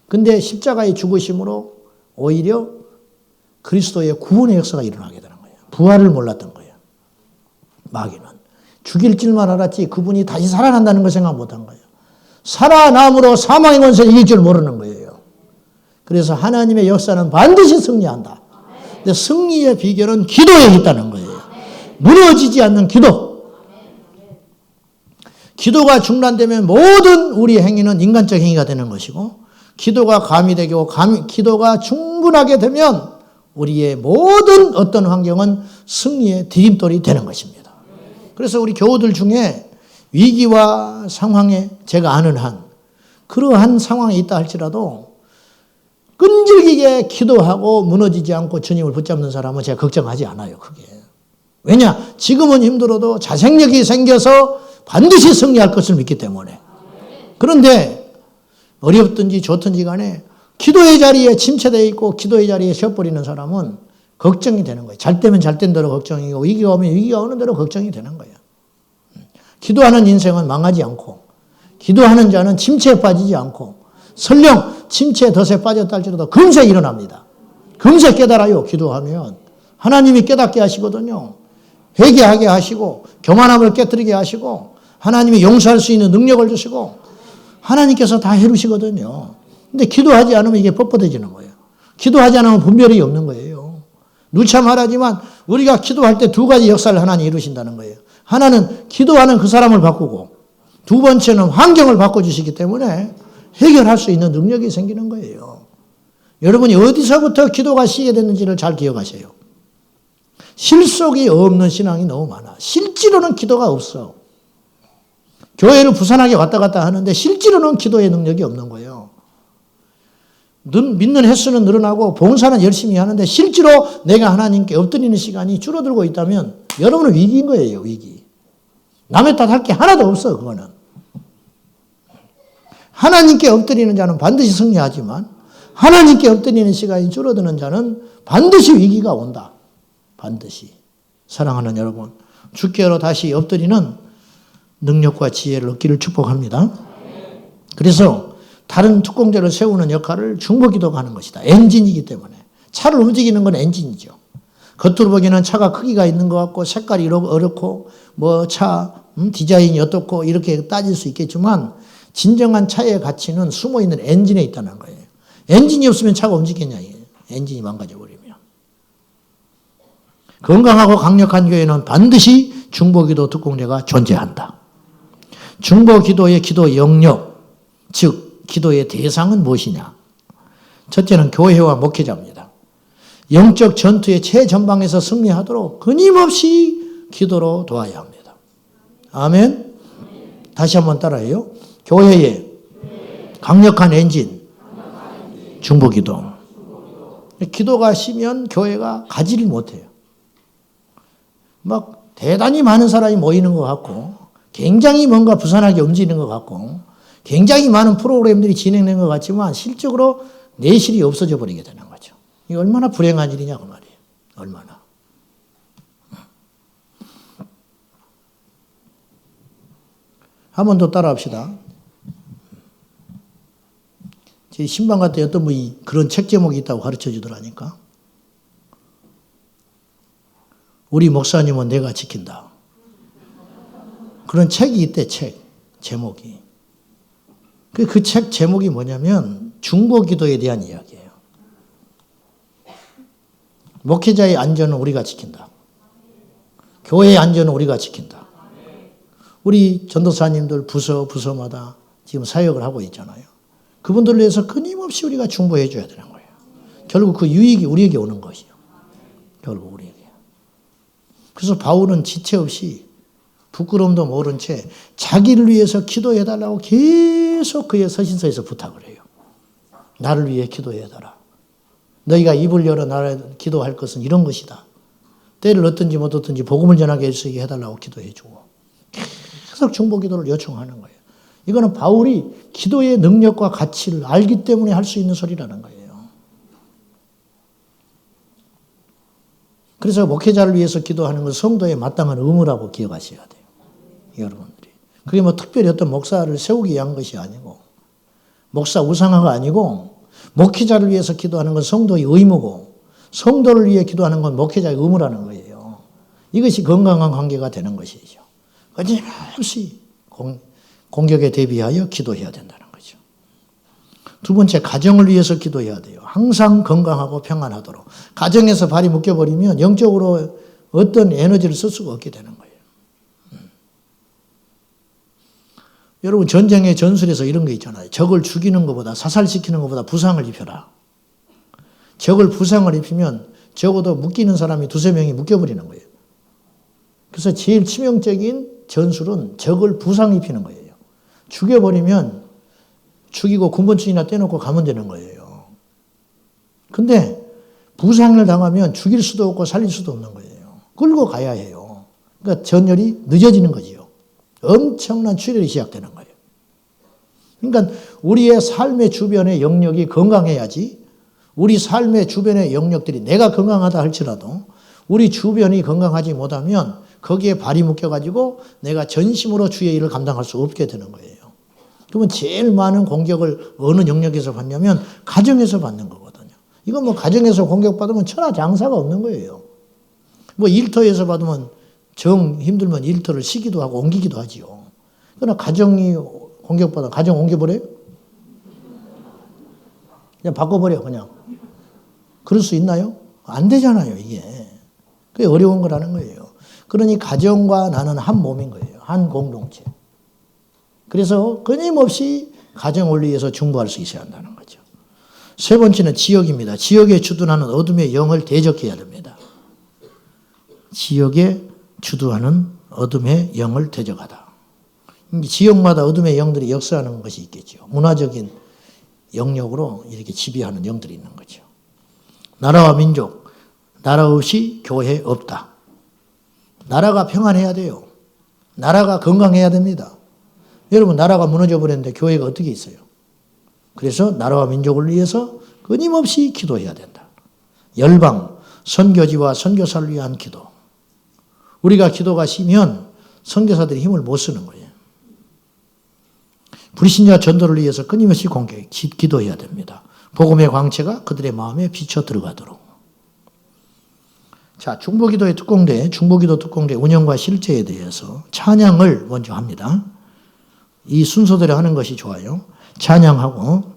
S1: 근데 십자가의 죽으심으로 오히려 그리스도의 구원의 역사가 일어나게 되는 거예요. 부활을 몰랐던 거예요. 마귀는. 죽일 줄만 알았지 그분이 다시 살아난다는 걸 생각 못한 거예요. 살아남으로 사망의 권세를 이길 줄 모르는 거예요. 그래서 하나님의 역사는 반드시 승리한다. 근데 승리의 비결은 기도에 있다는 거예요. 무너지지 않는 기도. 기도가 중단되면 모든 우리 행위는 인간적 행위가 되는 것이고 기도가 가미되고 기도가 충분하게 되면 우리의 모든 어떤 환경은 승리의 디딤돌이 되는 것입니다. 그래서 우리 교우들 중에 위기와 상황에 제가 아는 한 그러한 상황에 있다 할지라도 끈질기게 기도하고 무너지지 않고 주님을 붙잡는 사람은 제가 걱정하지 않아요. 그게. 왜냐? 지금은 힘들어도 자생력이 생겨서 반드시 승리할 것을 믿기 때문에. 그런데 어렵든지 좋든지 간에 기도의 자리에 침체되어 있고 기도의 자리에 쉬어버리는 사람은 걱정이 되는 거예요. 잘 때면 잘 된 대로 걱정이고 위기가 오면 위기가 오는 대로 걱정이 되는 거예요. 기도하는 인생은 망하지 않고 기도하는 자는 침체에 빠지지 않고 설령 침체에 덫에 빠졌다 할지라도 금세 일어납니다. 금세 깨달아요. 기도하면. 하나님이 깨닫게 하시거든요. 회개하게 하시고 교만함을 깨뜨리게 하시고 하나님이 용서할 수 있는 능력을 주시고 하나님께서 다 해루시거든요. 근데 기도하지 않으면 이게 뻣뻣해지는 거예요. 기도하지 않으면 분별이 없는 거예요. 누차 말하지만 우리가 기도할 때 두 가지 역사를 하나님이 이루신다는 거예요. 하나는 기도하는 그 사람을 바꾸고 두 번째는 환경을 바꿔주시기 때문에 해결할 수 있는 능력이 생기는 거예요. 여러분이 어디서부터 기도가 시게 됐는지를 잘 기억하세요. 실속이 없는 신앙이 너무 많아. 실제로는 기도가 없어. 교회를 부산하게 왔다 갔다 하는데 실제로는 기도의 능력이 없는 거예요. 믿는 횟수는 늘어나고 봉사는 열심히 하는데 실제로 내가 하나님께 엎드리는 시간이 줄어들고 있다면 여러분은 위기인 거예요. 위기. 남의 탓할 게 하나도 없어. 그거는. 하나님께 엎드리는 자는 반드시 승리하지만 하나님께 엎드리는 시간이 줄어드는 자는 반드시 위기가 온다. 반드시. 사랑하는 여러분, 주께로 다시 엎드리는 능력과 지혜를 얻기를 축복합니다. 그래서 다른 특공대를 세우는 역할을 중보기도가 하는 것이다. 엔진이기 때문에. 차를 움직이는 건 엔진이죠. 겉으로 보기에는 차가 크기가 있는 것 같고 색깔이 어렵고 뭐 차 디자인이 어떻고 이렇게 따질 수 있겠지만 진정한 차의 가치는 숨어있는 엔진에 있다는 거예요. 엔진이 없으면 차가 움직이겠냐. 엔진이 망가져버리면. 건강하고 강력한 교회는 반드시 중보기도 특공대가 존재한다. 중보기도의 기도 영역, 즉 기도의 대상은 무엇이냐. 첫째는 교회와 목회자입니다. 영적 전투의 최전방에서 승리하도록 끊임없이 기도로 도와야 합니다. 아멘. 다시 한번 따라해요. 교회의 강력한 엔진, 중보기도. 기도가 쉬면 교회가 가지를 못해요. 막 대단히 많은 사람이 모이는 것 같고 굉장히 뭔가 부산하게 움직이는 것 같고 굉장히 많은 프로그램들이 진행된 것 같지만 실적으로 내실이 없어져 버리게 되는 거죠. 이게 얼마나 불행한 일이냐 그 말이에요. 얼마나. 한 번 더 따라 합시다. 제 신방 갈 때 어떤 분이 그런 책 제목이 있다고 가르쳐 주더라니까. 우리 목사님은 내가 지킨다. 그런 책이 있대, 책. 제목이. 그 책 제목이 뭐냐면 중보기도에 대한 이야기예요. 목회자의 안전은 우리가 지킨다. 교회의 안전은 우리가 지킨다. 우리 전도사님들 부서마다 지금 사역을 하고 있잖아요. 그분들을 위해서 끊임없이 우리가 중보해 줘야 되는 거예요. 결국 그 유익이 우리에게 오는 것이요. 결국 우리에게. 그래서 바울은 지체 없이 부끄러움도 모른 채 자기를 위해서 기도해달라고 계속 그의 서신서에서 부탁을 해요. 나를 위해 기도해달라. 너희가 입을 열어 나를 기도할 것은 이런 것이다. 때를 얻든지 못 얻든지 복음을 전하게 해달라고 기도해주고 계속 중보기도를 요청하는 거예요. 이거는 바울이 기도의 능력과 가치를 알기 때문에 할 수 있는 소리라는 거예요. 그래서 목회자를 위해서 기도하는 건 성도의 마땅한 의무라고 기억하셔야 돼요. 여러분들이. 그게 뭐 특별히 어떤 목사를 세우기 위한 것이 아니고 목사 우상화가 아니고 목회자를 위해서 기도하는 건 성도의 의무고 성도를 위해 기도하는 건 목회자의 의무라는 거예요. 이것이 건강한 관계가 되는 것이죠. 끊임없이 공격에 대비하여 기도해야 된다는 거죠. 두 번째, 가정을 위해서 기도해야 돼요. 항상 건강하고 평안하도록. 가정에서 발이 묶여버리면 영적으로 어떤 에너지를 쓸 수가 없게 되는 거예요. 여러분, 전쟁의 전술에서 이런 게 있잖아요. 적을 죽이는 것보다, 사살시키는 것보다 부상을 입혀라. 적을 부상을 입히면 적어도 묶이는 사람이 두세 명이 묶여버리는 거예요. 그래서 제일 치명적인 전술은 적을 부상 입히는 거예요. 죽여버리면 죽이고 군번증이나 떼놓고 가면 되는 거예요. 근데 부상을 당하면 죽일 수도 없고 살릴 수도 없는 거예요. 끌고 가야 해요. 그러니까 전열이 늦어지는 거지요. 엄청난 출혈이 시작되는 거예요. 그러니까 우리의 삶의 주변의 영역이 건강해야지 우리 삶의 주변의 영역들이 내가 건강하다 할지라도 우리 주변이 건강하지 못하면 거기에 발이 묶여가지고 내가 전심으로 주의 일을 감당할 수 없게 되는 거예요. 그러면 제일 많은 공격을 어느 영역에서 받냐면 가정에서 받는 거거든요. 이건 뭐 가정에서 공격받으면 천하장사가 없는 거예요. 뭐 일터에서 받으면 정 힘들면 일터를 쉬기도 하고 옮기기도 하지요. 그러나 가정이 공격받아 가정 옮겨버려요? 그냥 바꿔버려 그냥. 그럴 수 있나요? 안 되잖아요 이게. 그게 어려운 거라는 거예요. 그러니 가정과 나는 한 몸인 거예요. 한 공동체. 그래서 끊임없이 가정을 위해서 중보할 수 있어야 한다는 거죠. 세 번째는 지역입니다. 지역에 주둔하는 어둠의 영을 대적해야 됩니다. 지역에 주둔하는 어둠의 영을 대적하다. 지역마다 어둠의 영들이 역사하는 것이 있겠죠. 문화적인 영역으로 이렇게 지배하는 영들이 있는 거죠. 나라와 민족, 나라 없이 교회 없다. 나라가 평안해야 돼요. 나라가 건강해야 됩니다. 여러분, 나라가 무너져 버렸는데 교회가 어떻게 있어요? 그래서 나라와 민족을 위해서 끊임없이 기도해야 된다. 열방, 선교지와 선교사를 위한 기도. 우리가 기도가 쉬면 선교사들이 힘을 못 쓰는 거예요. 불신자 전도를 위해서 끊임없이 기도해야 됩니다. 복음의 광채가 그들의 마음에 비쳐 들어가도록. 자, 중보기도의 특공대, 중보기도 특공대 운영과 실제에 대해서 찬양을 먼저 합니다. 이 순서대로 하는 것이 좋아요. 찬양하고,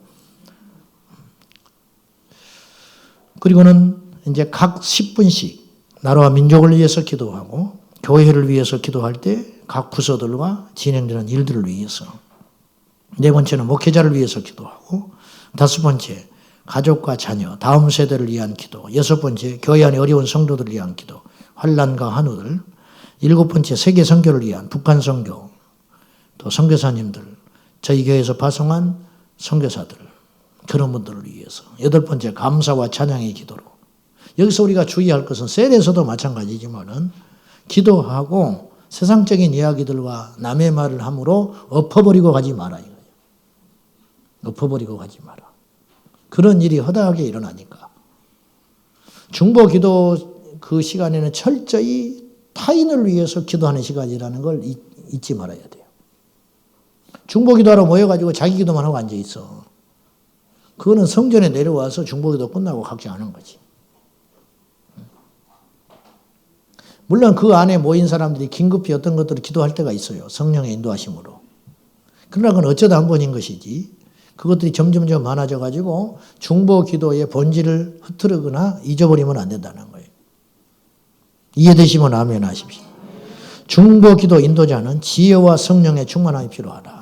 S1: 그리고는 이제 각 10분씩 나라와 민족을 위해서 기도하고, 교회를 위해서 기도할 때 각 부서들과 진행되는 일들을 위해서. 네 번째는 목회자를 위해서 기도하고, 다섯 번째, 가족과 자녀, 다음 세대를 위한 기도, 여섯 번째, 교회 안에 어려운 성도들을 위한 기도, 환난과 한우들, 일곱 번째, 세계 선교를 위한 북한 선교, 또 선교사님들, 저희 교회에서 파송한 선교사들, 그런 분들을 위해서. 여덟 번째, 감사와 찬양의 기도로. 여기서 우리가 주의할 것은 셀에서도 마찬가지지만은 기도하고 세상적인 이야기들과 남의 말을 함으로 엎어버리고 가지 마라 이거예요. 엎어버리고 가지 마라. 그런 일이 허다하게 일어나니까. 중보 기도 그 시간에는 철저히 타인을 위해서 기도하는 시간이라는 걸 잊지 말아야 돼요. 중보기도하러 모여가지고 자기 기도만 하고 앉아있어. 그거는 성전에 내려와서 중보기도 끝나고 각자 하는 거지. 물론 그 안에 모인 사람들이 긴급히 어떤 것들을 기도할 때가 있어요. 성령의 인도하심으로. 그러나 그건 어쩌다 한 번인 것이지. 그것들이 점점점 많아져가지고 중보기도의 본질을 흐트르거나 잊어버리면 안 된다는 거예요. 이해되시면 아멘 하십시오. 중보기도 인도자는 지혜와 성령의 충만함이 필요하다.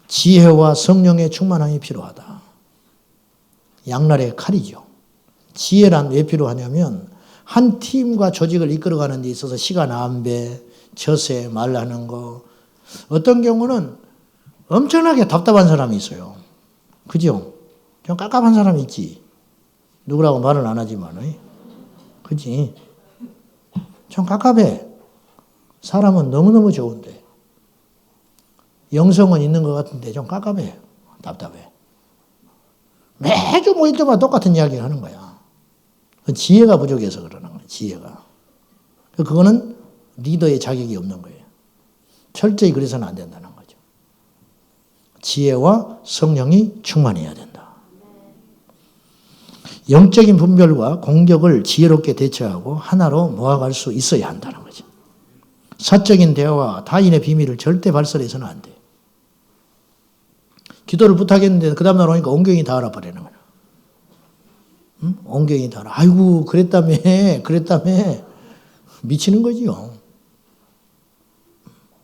S1: 지혜와 성령의 충만함이 필요하다. 양날의 칼이죠. 지혜란 왜 필요하냐면 한 팀과 조직을 이끌어가는 데 있어서 시간 안배, 처세, 말하는 거. 어떤 경우는 엄청나게 답답한 사람이 있어요. 그죠? 좀 깝깝한 사람이 있지. 누구라고 말은 안 하지만. 그지? 좀 깝깝해. 사람은 너무너무 좋은데. 영성은 있는 것 같은데 좀 깝깝해. 답답해. 매주 모일 때마다 똑같은 이야기를 하는 거야. 지혜가 부족해서 그러는 거야. 지혜가. 그거는 리더의 자격이 없는 거예요. 철저히 그래서는 안 된다는 거죠. 지혜와 성령이 충만해야 된다. 영적인 분별과 공격을 지혜롭게 대처하고 하나로 모아갈 수 있어야 한다는 거죠. 사적인 대화와 타인의 비밀을 절대 발설해서는 안 돼. 기도를 부탁했는데 그 다음날 오니까 온경이 다 알아버리는 거야. 응? 온경이 다 알아. 아이고 그랬다며. 미치는 거지요.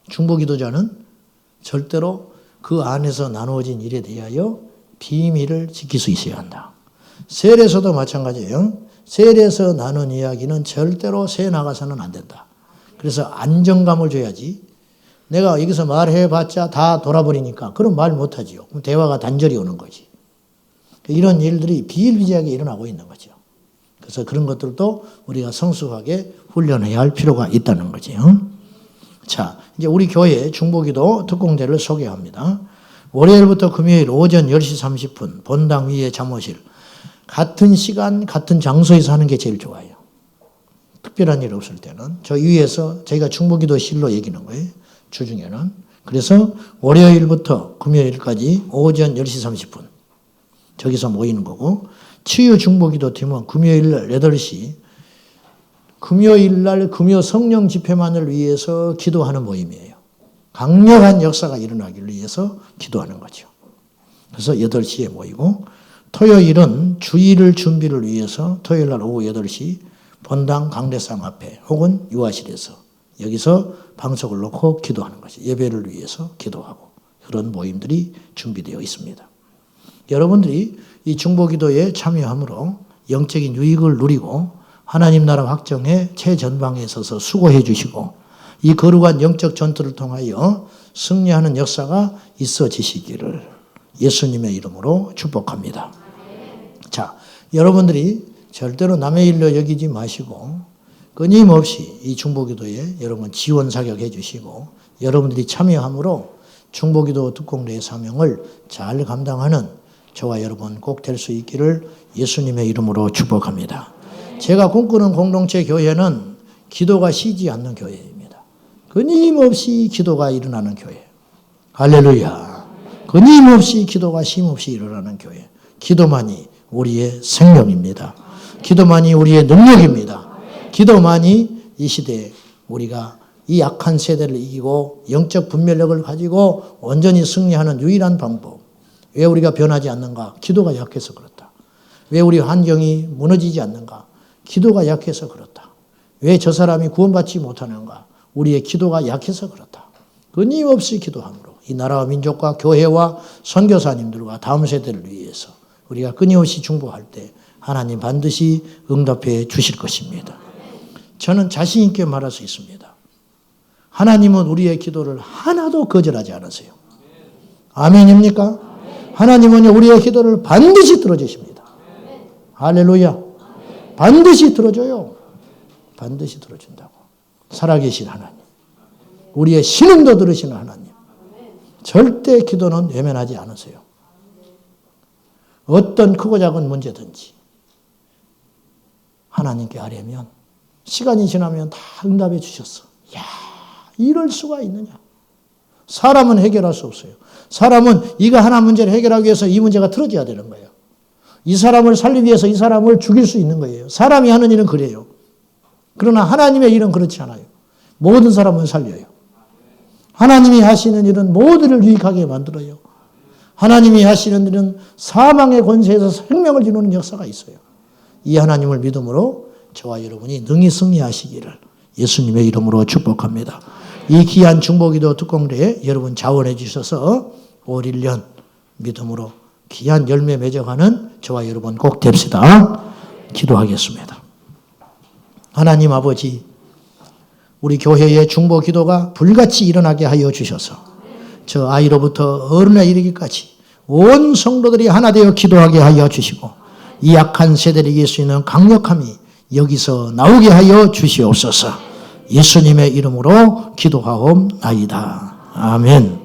S1: 중보기도자는 절대로 그 안에서 나누어진 일에 대하여 비밀을 지킬 수 있어야 한다. 셀에서도 마찬가지예요. 셀에서 나눈 이야기는 절대로 새 나가서는 안 된다. 그래서 안정감을 줘야지. 내가 여기서 말해봤자 다 돌아버리니까 그럼 말 못하지요. 그럼 대화가 단절이 오는 거지. 이런 일들이 비일비재하게 일어나고 있는 거죠. 그래서 그런 것들도 우리가 성숙하게 훈련해야 할 필요가 있다는 거죠. 자, 이제 우리 교회 중보기도 특공대를 소개합니다. 월요일부터 금요일 오전 10시 30분 본당 위에 잠옷실. 같은 시간, 같은 장소에서 하는 게 제일 좋아요. 특별한 일 없을 때는. 저 위에서 저희가 중보기도실로 얘기하는 거예요. 주중에는. 그래서 월요일부터 금요일까지 오전 10시 30분 저기서 모이는 거고 치유 중보기도 팀은 금요일 날 8시 금요일 날 금요 성령 집회만을 위해서 기도하는 모임이에요. 강력한 역사가 일어나기를 위해서 기도하는 거죠. 그래서 8시에 모이고 토요일은 주일을 준비를 위해서 토요일 날 오후 8시 본당 강대상 앞에 혹은 유아실에서 여기서 방석을 놓고 기도하는 거죠. 예배를 위해서 기도하고 그런 모임들이 준비되어 있습니다. 여러분들이 이 중보기도에 참여함으로 영적인 유익을 누리고 하나님 나라 확정의 최전방에 서서 수고해 주시고 이 거룩한 영적 전투를 통하여 승리하는 역사가 있어지시기를 예수님의 이름으로 축복합니다. 자, 여러분들이 절대로 남의 일로 여기지 마시고 끊임없이 이 중보기도에 여러분 지원 사격해 주시고 여러분들이 참여함으로 중보기도 특공대의 사명을 잘 감당하는 저와 여러분 꼭 될 수 있기를 예수님의 이름으로 축복합니다. 제가 꿈꾸는 공동체 교회는 기도가 쉬지 않는 교회입니다. 끊임없이 기도가 일어나는 교회. 할렐루야. 끊임없이 기도가 쉼없이 일어나는 교회. 기도만이 우리의 생명입니다. 기도만이 우리의 능력입니다. 기도만이 이 시대에 우리가 이 약한 세대를 이기고 영적 분별력을 가지고 온전히 승리하는 유일한 방법. 왜 우리가 변하지 않는가? 기도가 약해서 그렇다. 왜 우리 환경이 무너지지 않는가? 기도가 약해서 그렇다. 왜 저 사람이 구원받지 못하는가? 우리의 기도가 약해서 그렇다. 끊임없이 기도함으로 이 나라와 민족과 교회와 선교사님들과 다음 세대를 위해서 우리가 끊임없이 중보할 때 하나님 반드시 응답해 주실 것입니다. 저는 자신 있게 말할 수 있습니다. 하나님은 우리의 기도를 하나도 거절하지 않으세요. 아멘입니까? 하나님은 우리의 기도를 반드시 들어주십니다. 할렐루야. 반드시 들어줘요. 반드시 들어준다고. 살아계신 하나님. 우리의 신음도 들으시는 하나님. 절대 기도는 외면하지 않으세요. 어떤 크고 작은 문제든지 하나님께 하려면 시간이 지나면 다 응답해 주셨어. 야, 이럴 수가 있느냐. 사람은 해결할 수 없어요. 사람은 이거 하나 문제를 해결하기 위해서 이 문제가 틀어져야 되는 거예요. 이 사람을 살리기 위해서 이 사람을 죽일 수 있는 거예요. 사람이 하는 일은 그래요. 그러나 하나님의 일은 그렇지 않아요. 모든 사람은 살려요. 하나님이 하시는 일은 모두를 유익하게 만들어요. 하나님이 하시는 일은 사망의 권세에서 생명을 이루는 역사가 있어요. 이 하나님을 믿음으로 저와 여러분이 능히 승리하시기를 예수님의 이름으로 축복합니다. 이 귀한 중보기도 특공대에 여러분 자원해 주셔서 올 1년 믿음으로 귀한 열매 맺어가는 저와 여러분 꼭 됩시다. 기도하겠습니다. 하나님 아버지, 우리 교회의 중보기도가 불같이 일어나게 하여 주셔서 저 아이로부터 어른에 이르기까지 온 성도들이 하나 되어 기도하게 하여 주시고 이 약한 세대를 이길 수 있는 강력함이 여기서 나오게 하여 주시옵소서. 예수님의 이름으로 기도하옵나이다. 아멘.